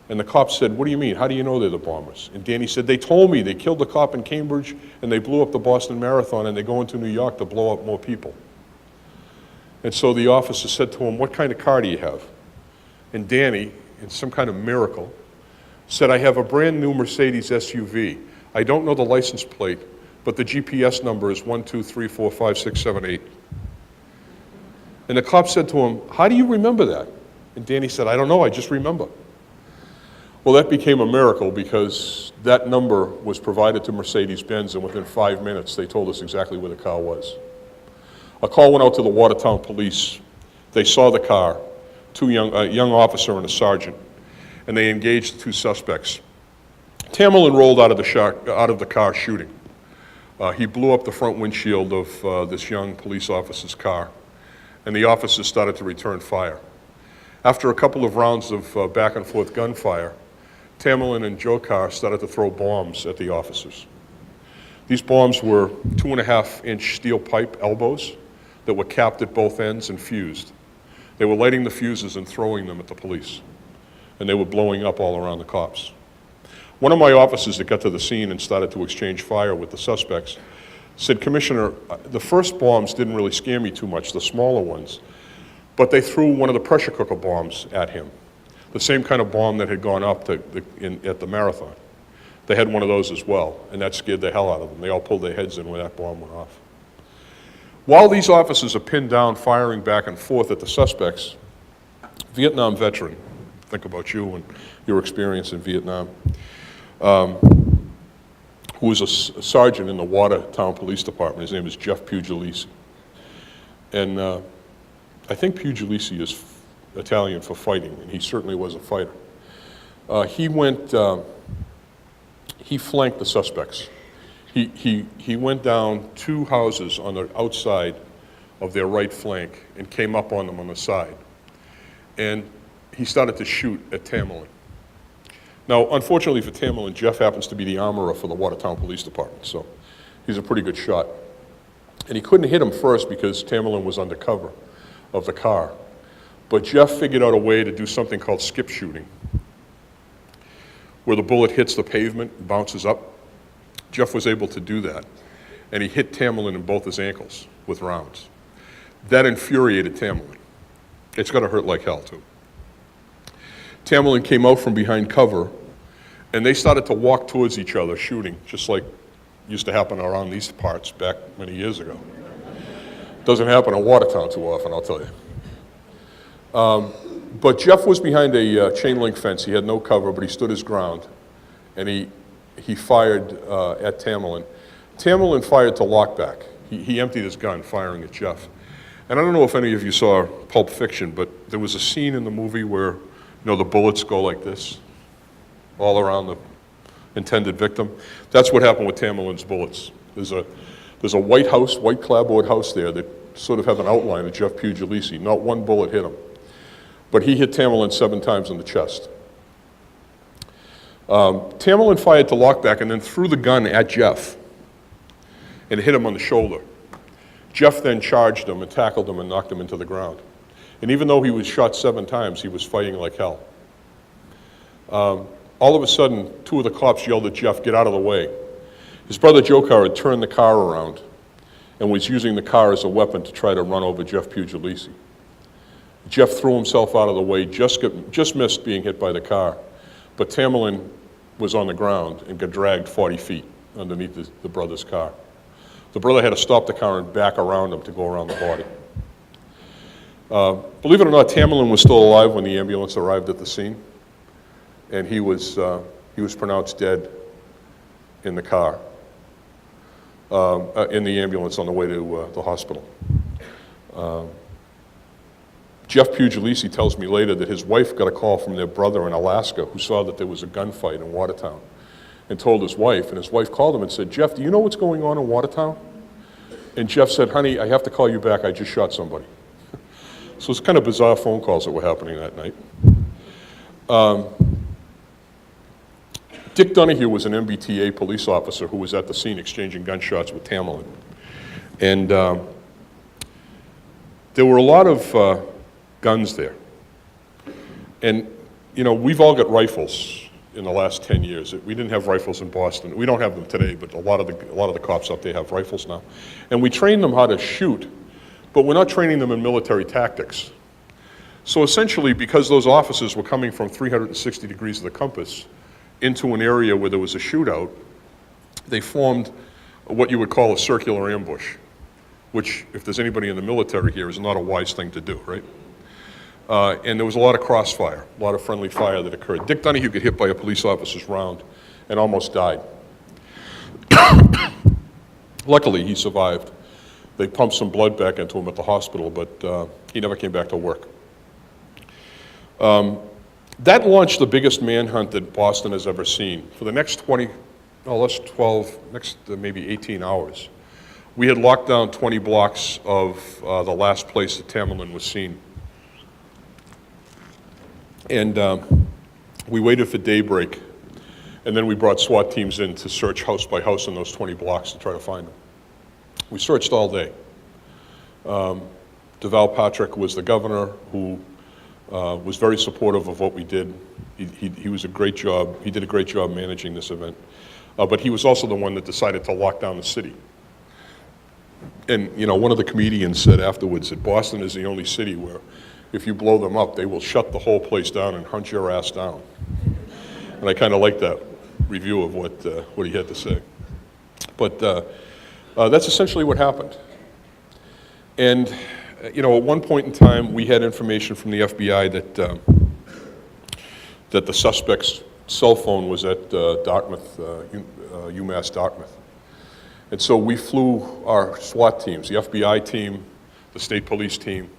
And the cop said, "What do you mean? How do you know they're the bombers?" And Danny said, "They told me they killed the cop in Cambridge, and they blew up the Boston Marathon, and they're going to New York to blow up more people." And so the officer said to him, "What kind of car do you have?" And Danny, in some kind of miracle, said, "I have a brand new Mercedes SUV. I don't know the license plate, but the GPS number is 1234567 And the cop said to him, "How do you remember that?" And Danny said, "I don't know, I just remember." Well, that became a miracle because that number was provided to Mercedes-Benz, and within 5 minutes, they told us exactly where the car was. A call went out to the Watertown police. They saw the car, a young officer and a sergeant, and they engaged the two suspects. Tamerlan rolled out of the car shooting. He blew up the front windshield of this young police officer's car, and the officers started to return fire. After a couple of rounds of back and forth gunfire, Tamerlan and Joe started to throw bombs at the officers. These bombs were 2.5-inch steel pipe elbows that were capped at both ends and fused. They were lighting the fuses and throwing them at the police, and they were blowing up all around the cops. One of my officers that got to the scene and started to exchange fire with the suspects said, "Commissioner, the first bombs didn't really scare me too much, the smaller ones, but they threw one of the pressure cooker bombs at him, the same kind of bomb that had gone up at the marathon. They had one of those as well, and that scared the hell out of them. They all pulled their heads in when that bomb went off." While these officers are pinned down firing back and forth at the suspects, Vietnam veteran, think about you and your experience in Vietnam, who was a sergeant in the Watertown Police Department. His name is Jeff Puglisi. And I think Puglisi is Italian for fighting, and he certainly was a fighter. He flanked the suspects. He went down two houses on the outside of their right flank and came up on them on the side. And he started to shoot at Tamerlan. Now, unfortunately for Tamerlan, Jeff happens to be the armorer for the Watertown Police Department, so he's a pretty good shot. And he couldn't hit him first because Tamerlan was under cover of the car. But Jeff figured out a way to do something called skip shooting, where the bullet hits the pavement and bounces up. Jeff was able to do that, and he hit Tamerlan in both his ankles with rounds. That infuriated Tamerlan. It's got to hurt like hell, too. Tamerlan came out from behind cover, and they started to walk towards each other, shooting, just like used to happen around these parts back many years ago. Doesn't happen in Watertown too often, I'll tell you. But Jeff was behind a chain link fence. He had no cover, but he stood his ground, and he fired at Tamerlan. Tamerlan fired to lockback. He emptied his gun, firing at Jeff. And I don't know if any of you saw Pulp Fiction, but there was a scene in the movie where, the bullets go like this, all around the intended victim. That's what happened with Tamerlan's bullets. There's a white clapboard house there that sort of have an outline of Jeff Puglisi. Not one bullet hit him. But he hit Tamerlan 7 times in the chest. Tamerlan fired to lockback and then threw the gun at Jeff and hit him on the shoulder. Jeff then charged him and tackled him and knocked him into the ground. And even though he was shot 7 times, he was fighting like hell. All of a sudden, 2 of the cops yelled at Jeff, "Get out of the way." His brother Joe Carr had turned the car around and was using the car as a weapon to try to run over Jeff Puglisi. Jeff threw himself out of the way, just missed being hit by the car, but Tamerlan was on the ground and got dragged 40 feet underneath the brother's car. The brother had to stop the car and back around him to go around the body. Believe it or not, Tamerlan was still alive when the ambulance arrived at the scene, and he was pronounced dead in the car, in the ambulance on the way to the hospital. Jeff Puglisi tells me later that his wife got a call from their brother in Alaska who saw that there was a gunfight in Watertown and told his wife, and his wife called him and said, "Jeff, do you know what's going on in Watertown?" And Jeff said, "Honey, I have to call you back, I just shot somebody." So it's kind of bizarre phone calls that were happening that night. Dick Donahue was an MBTA police officer who was at the scene exchanging gunshots with Tamerlan. And there were a lot of guns there. And, you know, we've all got rifles in the last 10 years. We didn't have rifles in Boston. We don't have them today, but a lot of the cops up there have rifles now. And we train them how to shoot, but we're not training them in military tactics. So essentially, because those officers were coming from 360 degrees of the compass into an area where there was a shootout, they formed what you would call a circular ambush, which, if there's anybody in the military here, is not a wise thing to do, right? And there was a lot of crossfire, a lot of friendly fire that occurred. Dick Donahue got hit by a police officer's round and almost died. Luckily, he survived. They pumped some blood back into him at the hospital, but he never came back to work. That launched the biggest manhunt that Boston has ever seen. For the next maybe 18 hours, we had locked down 20 blocks of the last place that Tamerlan was seen. And we waited for daybreak, and then we brought SWAT teams in to search house by house in those 20 blocks to try to find him. We searched all day. Deval Patrick was the governor who was very supportive of what we did. He was a great job. He did a great job managing this event. But he was also the one that decided to lock down the city. And, you know, one of the comedians said afterwards that Boston is the only city where if you blow them up, they will shut the whole place down and hunt your ass down. And I kind of like that review of what he had to say. But that's essentially what happened. And, you know, at one point in time, we had information from the FBI that the suspect's cell phone was at Dartmouth, UMass Dartmouth. And so we flew our SWAT teams, the FBI team, the state police team,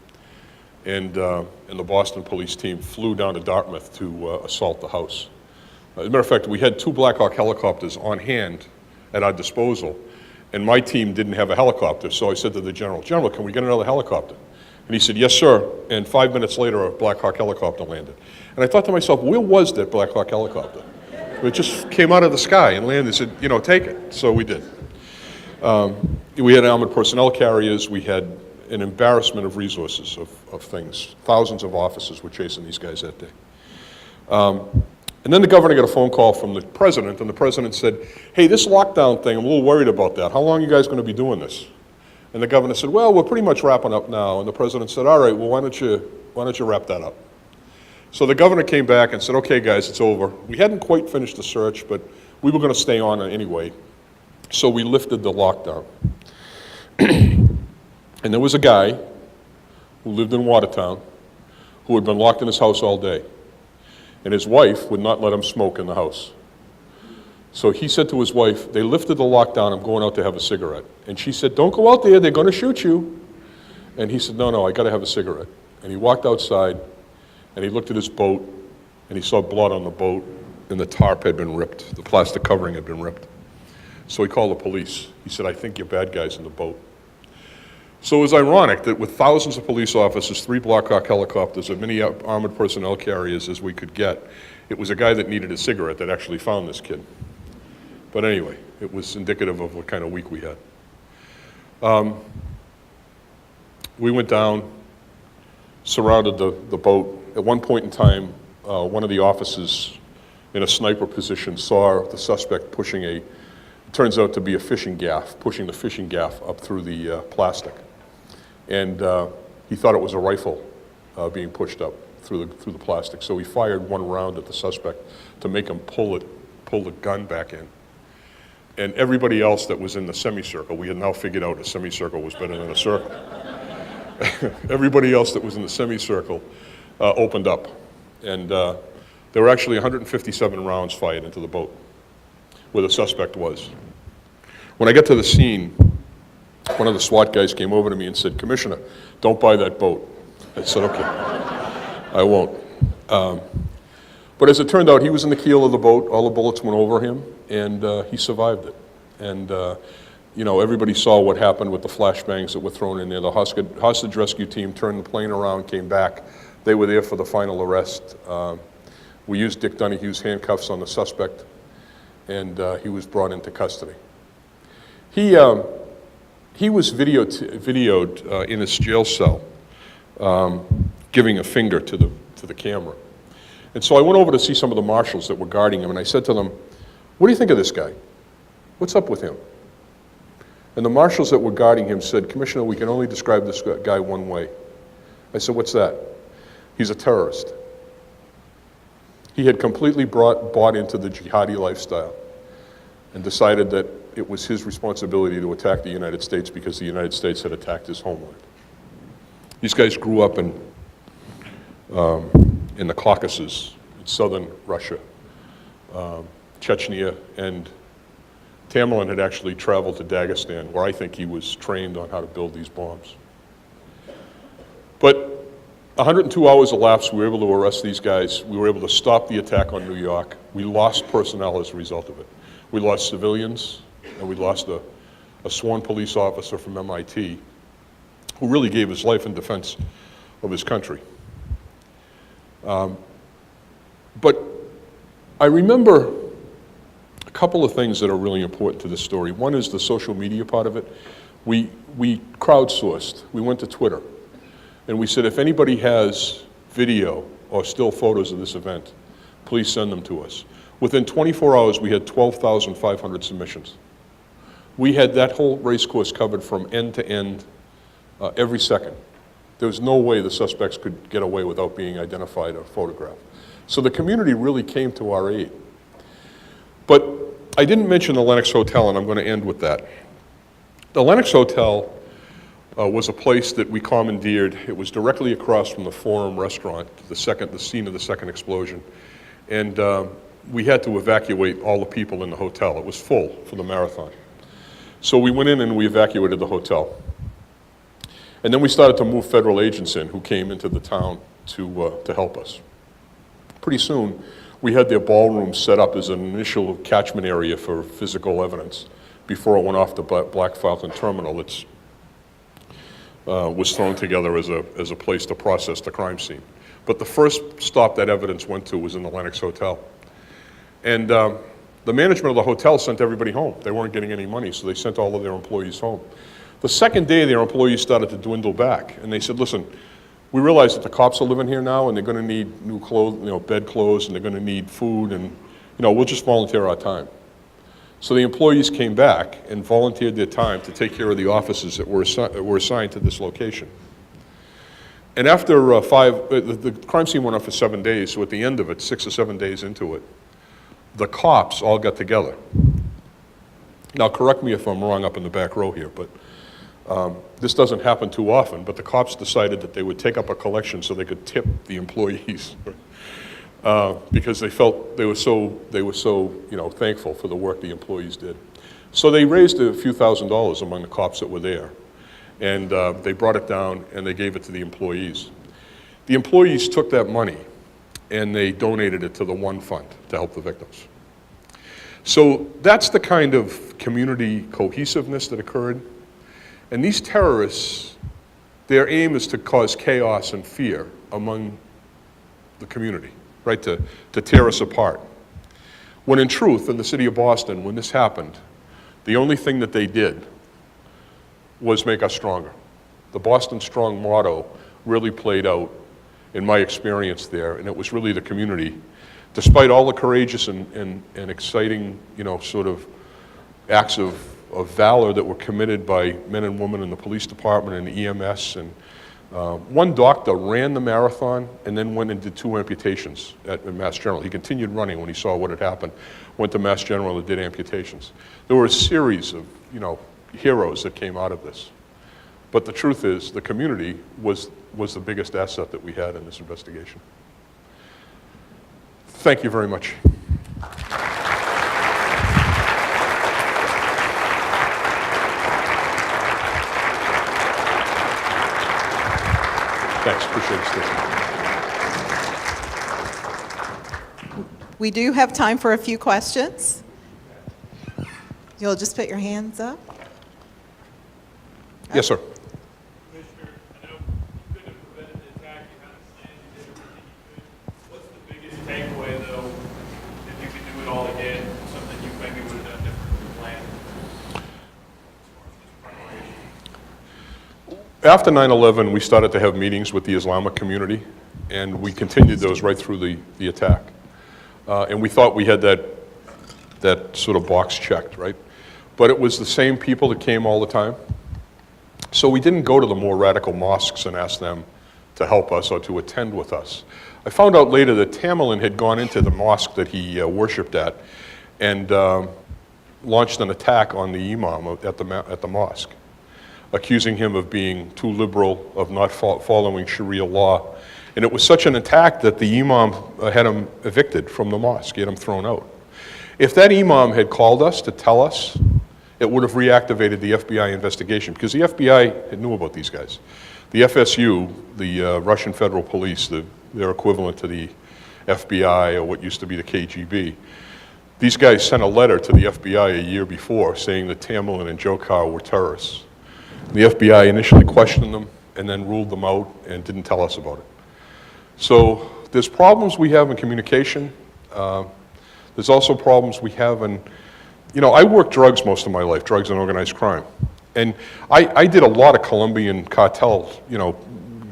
and the Boston police team flew down to Dartmouth to assault the house. As a matter of fact, we had 2 Black Hawk helicopters on hand at our disposal, and my team didn't have a helicopter, so I said to the general, "General, can we get another helicopter?" And he said, "Yes, sir." And 5 minutes later, a Black Hawk helicopter landed. And I thought to myself, where was that Black Hawk helicopter? It just came out of the sky and landed and said, you know, take it. So we did. We had armored personnel carriers. We had an embarrassment of resources, of things. Thousands of officers were chasing these guys that day. And then the governor got a phone call from the president, and the president said, "Hey, this lockdown thing, I'm a little worried about that. How long are you guys going to be doing this?" And the governor said, "Well, we're pretty much wrapping up now." And the president said, "All right, well, why don't you wrap that up?" So the governor came back and said, "Okay, guys, it's over." We hadn't quite finished the search, but we were going to stay on anyway. So we lifted the lockdown. And there was a guy who lived in Watertown who had been locked in his house all day. And his wife would not let him smoke in the house. So he said to his wife, they lifted the lockdown, "I'm going out to have a cigarette." And she said, "Don't go out there, they're going to shoot you." And he said, no, I got to have a cigarette. And he walked outside, and he looked at his boat, and he saw blood on the boat, and the tarp had been ripped. The plastic covering had been ripped. So he called the police. He said, "I think you're bad guys in the boat." So it was ironic that with thousands of police officers, 3 Black Hawk helicopters, as many armored personnel carriers as we could get, it was a guy that needed a cigarette that actually found this kid. But anyway, it was indicative of what kind of week we had. We went down, surrounded the boat. At one point in time, one of the officers in a sniper position saw the suspect pushing a turns out to be a fishing gaff, pushing the fishing gaff up through the plastic. And he thought it was a rifle being pushed up through the plastic. So he fired one round at the suspect to make him pull the gun back in. And everybody else that was in the semicircle, we had now figured out a semicircle was better than a circle. Everybody else that was in the semicircle opened up. And there were actually 157 rounds fired into the boat where the suspect was. When I got to the scene, one of the SWAT guys came over to me and said, "Commissioner, don't buy that boat." I said, "Okay, I won't." But as it turned out, he was in the keel of the boat. All the bullets went over him, and he survived it. And, you know, everybody saw what happened with the flashbangs that were thrown in there. The hostage rescue team turned the plane around, came back. They were there for the final arrest. We used Dick Donahue's handcuffs on the suspect, and he was brought into custody. He was videoed in his jail cell, giving a finger to the camera. And so I went over to see some of the marshals that were guarding him, and I said to them, "What do you think of this guy? What's up with him?" And the marshals that were guarding him said, "Commissioner, we can only describe this guy one way." I said, "What's that?" "He's a terrorist." He had completely bought into the jihadi lifestyle and decided that it was his responsibility to attack the United States because the United States had attacked his homeland. These guys grew up in the Caucasus, in southern Russia, Chechnya, and Tamerlan had actually traveled to Dagestan, where I think he was trained on how to build these bombs. But 102 hours elapsed, we were able to arrest these guys. We were able to stop the attack on New York. We lost personnel as a result of it. We lost civilians, and we lost a sworn police officer from MIT who really gave his life in defense of his country. But I remember a couple of things that are really important to this story. One is the social media part of it. We crowdsourced. We went to Twitter, and we said, if anybody has video or still photos of this event, please send them to us. Within 24 hours, we had 12,500 submissions. We had that whole race course covered from end to end every second. There was no way the suspects could get away without being identified or photographed. So the community really came to our aid. But I didn't mention the Lenox Hotel, and I'm going to end with that. The Lenox Hotel was a place that we commandeered. It was directly across from the Forum restaurant, the scene of the second explosion. And we had to evacuate all the people in the hotel. It was full for the marathon. So we went in and we evacuated the hotel. And then we started to move federal agents in who came into the town to help us. Pretty soon, we had their ballroom set up as an initial catchment area for physical evidence before it went off the Black Falcon Terminal. It was thrown together as a place to process the crime scene. But the first stop that evidence went to was in the Lenox Hotel. And the management of the hotel sent everybody home. They weren't getting any money, so they sent all of their employees home. The second day, their employees started to dwindle back, and they said, listen, we realize that the cops are living here now, and they're going to need new clothes, bed clothes, and they're going to need food, and we'll just volunteer our time. So the employees came back and volunteered their time to take care of the offices that were assigned to this location. And after the crime scene went on for 7 days, so at the end of it, 6 or 7 days into it, the cops all got together. Now, correct me if I'm wrong up in the back row here, but this doesn't happen too often, but the cops decided that they would take up a collection so they could tip the employees because they felt they were so thankful for the work the employees did. So they raised a few $1,000s among the cops that were there, and they brought it down and they gave it to the employees. The employees took that money and they donated it to the One Fund to help the victims. So that's the kind of community cohesiveness that occurred. And these terrorists, their aim is to cause chaos and fear among the community, right, to tear us apart. When in truth, in the city of Boston, when this happened, the only thing that they did was make us stronger. The Boston Strong motto really played out in my experience there, and it was really the community. Despite all the courageous and exciting, sort of acts of valor that were committed by men and women in the police department and the EMS. And one doctor ran the marathon and then went and did 2 amputations at Mass General. He continued running when he saw what had happened, went to Mass General and did amputations. There were a series of, heroes that came out of this. But the truth is, the community was the biggest asset that we had in this investigation. Thank you very much. Thanks, appreciate it, Stacey. We do have time for a few questions. You'll just put your hands up. Yes, sir. Commissioner, I know you couldn't have prevented the attack, you had a plan, you did everything you could. What's the biggest takeaway, though, if you could do it all again, something you maybe would have done different than planned? After 9/11, we started to have meetings with the Islamic community, and we continued those right through the attack. And we thought we had that sort of box checked, right? But it was the same people that came all the time. So we didn't go to the more radical mosques and ask them to help us or to attend with us. I found out later that Tamerlan had gone into the mosque that he worshipped at and launched an attack on the imam at the mosque, accusing him of being too liberal, of not following Sharia law. And it was such an attack that the imam had him evicted from the mosque, he had him thrown out. If that imam had called us to tell us, it would have reactivated the FBI investigation, because the FBI had knew about these guys. The FSU, the Russian Federal Police, their equivalent to the FBI or what used to be the KGB, these guys sent a letter to the FBI a year before saying that Tamerlan and Dzhokhar were terrorists. The FBI initially questioned them and then ruled them out and didn't tell us about it. So there's problems we have in communication. There's also problems we have in, I worked drugs most of my life, drugs and organized crime. And I did a lot of Colombian cartels,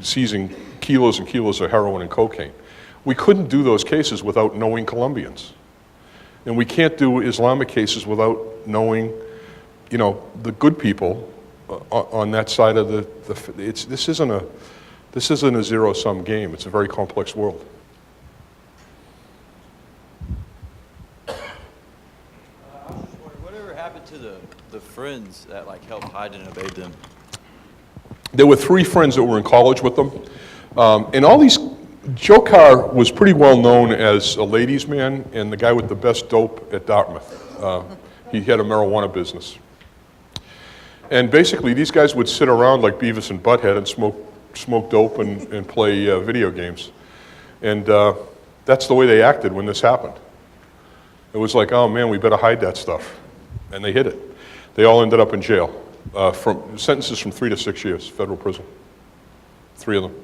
seizing kilos and kilos of heroin and cocaine. We couldn't do those cases without knowing Colombians. And we can't do Islamic cases without knowing, the good people on that side of this isn't a zero-sum game. It's a very complex world. Whatever happened to the friends that helped hide and evade them? There were 3 friends that were in college with them. And all these, Dzhokhar was pretty well known as a ladies' man and the guy with the best dope at Dartmouth. He had a marijuana business. And basically, these guys would sit around like Beavis and Butthead and smoke dope and play video games. And that's the way they acted when this happened. It was like, oh man, we better hide that stuff. And they hid it. They all ended up in jail. From sentences from 3 to 6 years, federal prison. 3 of them.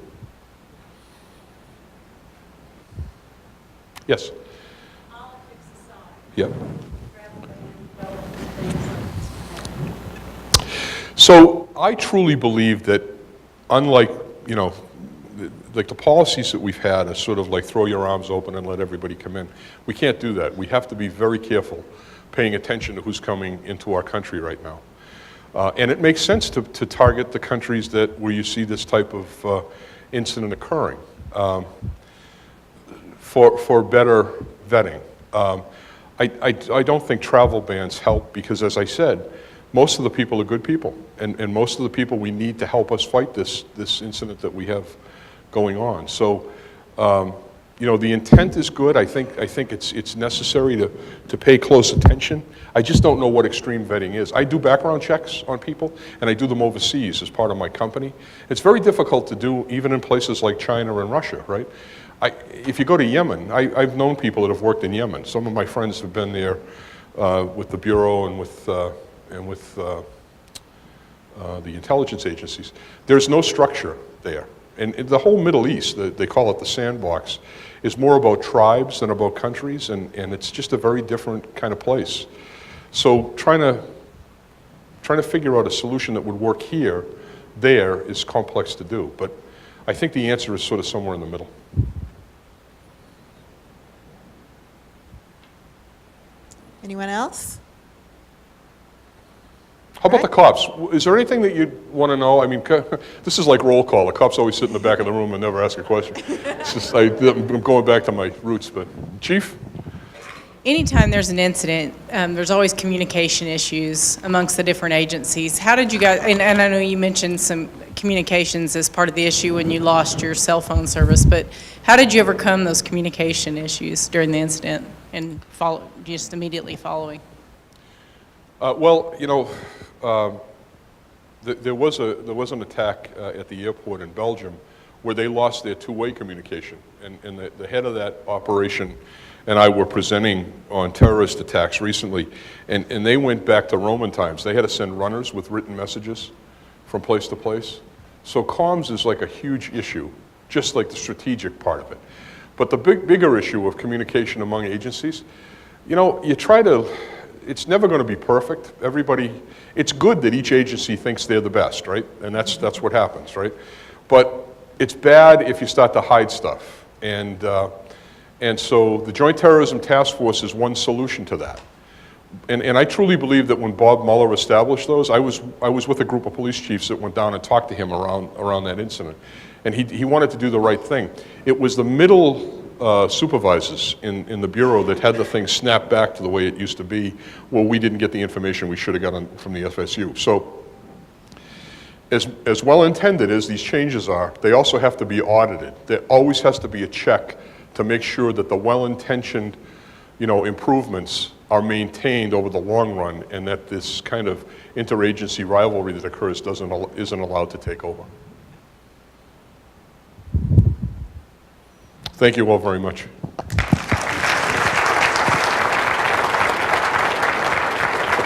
Yes? Politics aside. Yep. So I truly believe that unlike, like the policies that we've had are sort of like throw your arms open and let everybody come in. We can't do that. We have to be very careful paying attention to who's coming into our country right now. And it makes sense to target the countries where you see this type of incident occurring for better vetting. I don't think travel bans help because, as I said, most of the people are good people, and most of the people we need to help us fight this incident that we have going on. So, the intent is good. I think it's necessary to pay close attention. I just don't know what extreme vetting is. I do background checks on people, and I do them overseas as part of my company. It's very difficult to do even in places like China and Russia, right? If you go to Yemen, I've known people that have worked in Yemen. Some of my friends have been there with the Bureau and with the intelligence agencies. There's no structure there. And the whole Middle East, they call it the sandbox, is more about tribes than about countries, and it's just a very different kind of place. So trying to figure out a solution that would work there is complex to do. But I think the answer is sort of somewhere in the middle. Anyone else? How about the cops? Is there anything that you'd want to know? I mean, this is like roll call. The cops always sit in the back of the room and never ask a question. It's just, I'm going back to my roots, but Chief? Anytime there's an incident, there's always communication issues amongst the different agencies. How did you guys, and I know you mentioned some communications as part of the issue when you lost your cell phone service, but how did you overcome those communication issues during the incident and just immediately following? Well, you know, there was an attack at the airport in Belgium where they lost their two-way communication, and the head of that operation and I were presenting on terrorist attacks recently, and they went back to Roman times. They had to send runners with written messages from place to place. So comms is like a huge issue, just like the strategic part of it. But the bigger issue of communication among agencies, you know, it's never going to be perfect. It's good that each agency thinks they're the best, right? And that's what happens, right? But it's bad if you start to hide stuff. And so the Joint Terrorism Task Force is one solution to that. And I truly believe that when Bob Mueller established those, I was with a group of police chiefs that went down and talked to him around that incident. And he wanted to do the right thing. It was the middle supervisors in the Bureau that had the thing snapped back to the way it used to be, where we didn't get the information we should have gotten from the FSU. So as well-intended as these changes are, they also have to be audited. There always has to be a check to make sure that the well-intentioned, you know, improvements are maintained over the long run, and that this kind of interagency rivalry that occurs isn't allowed to take over. Thank you all very much.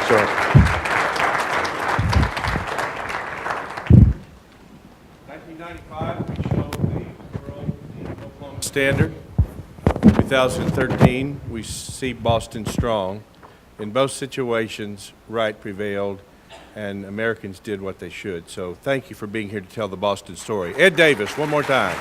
Sorry. 1995, we showed the world the Oklahoma standard. 2013, we see Boston strong. In both situations, right prevailed, and Americans did what they should. So thank you for being here to tell the Boston story. Ed Davis, one more time.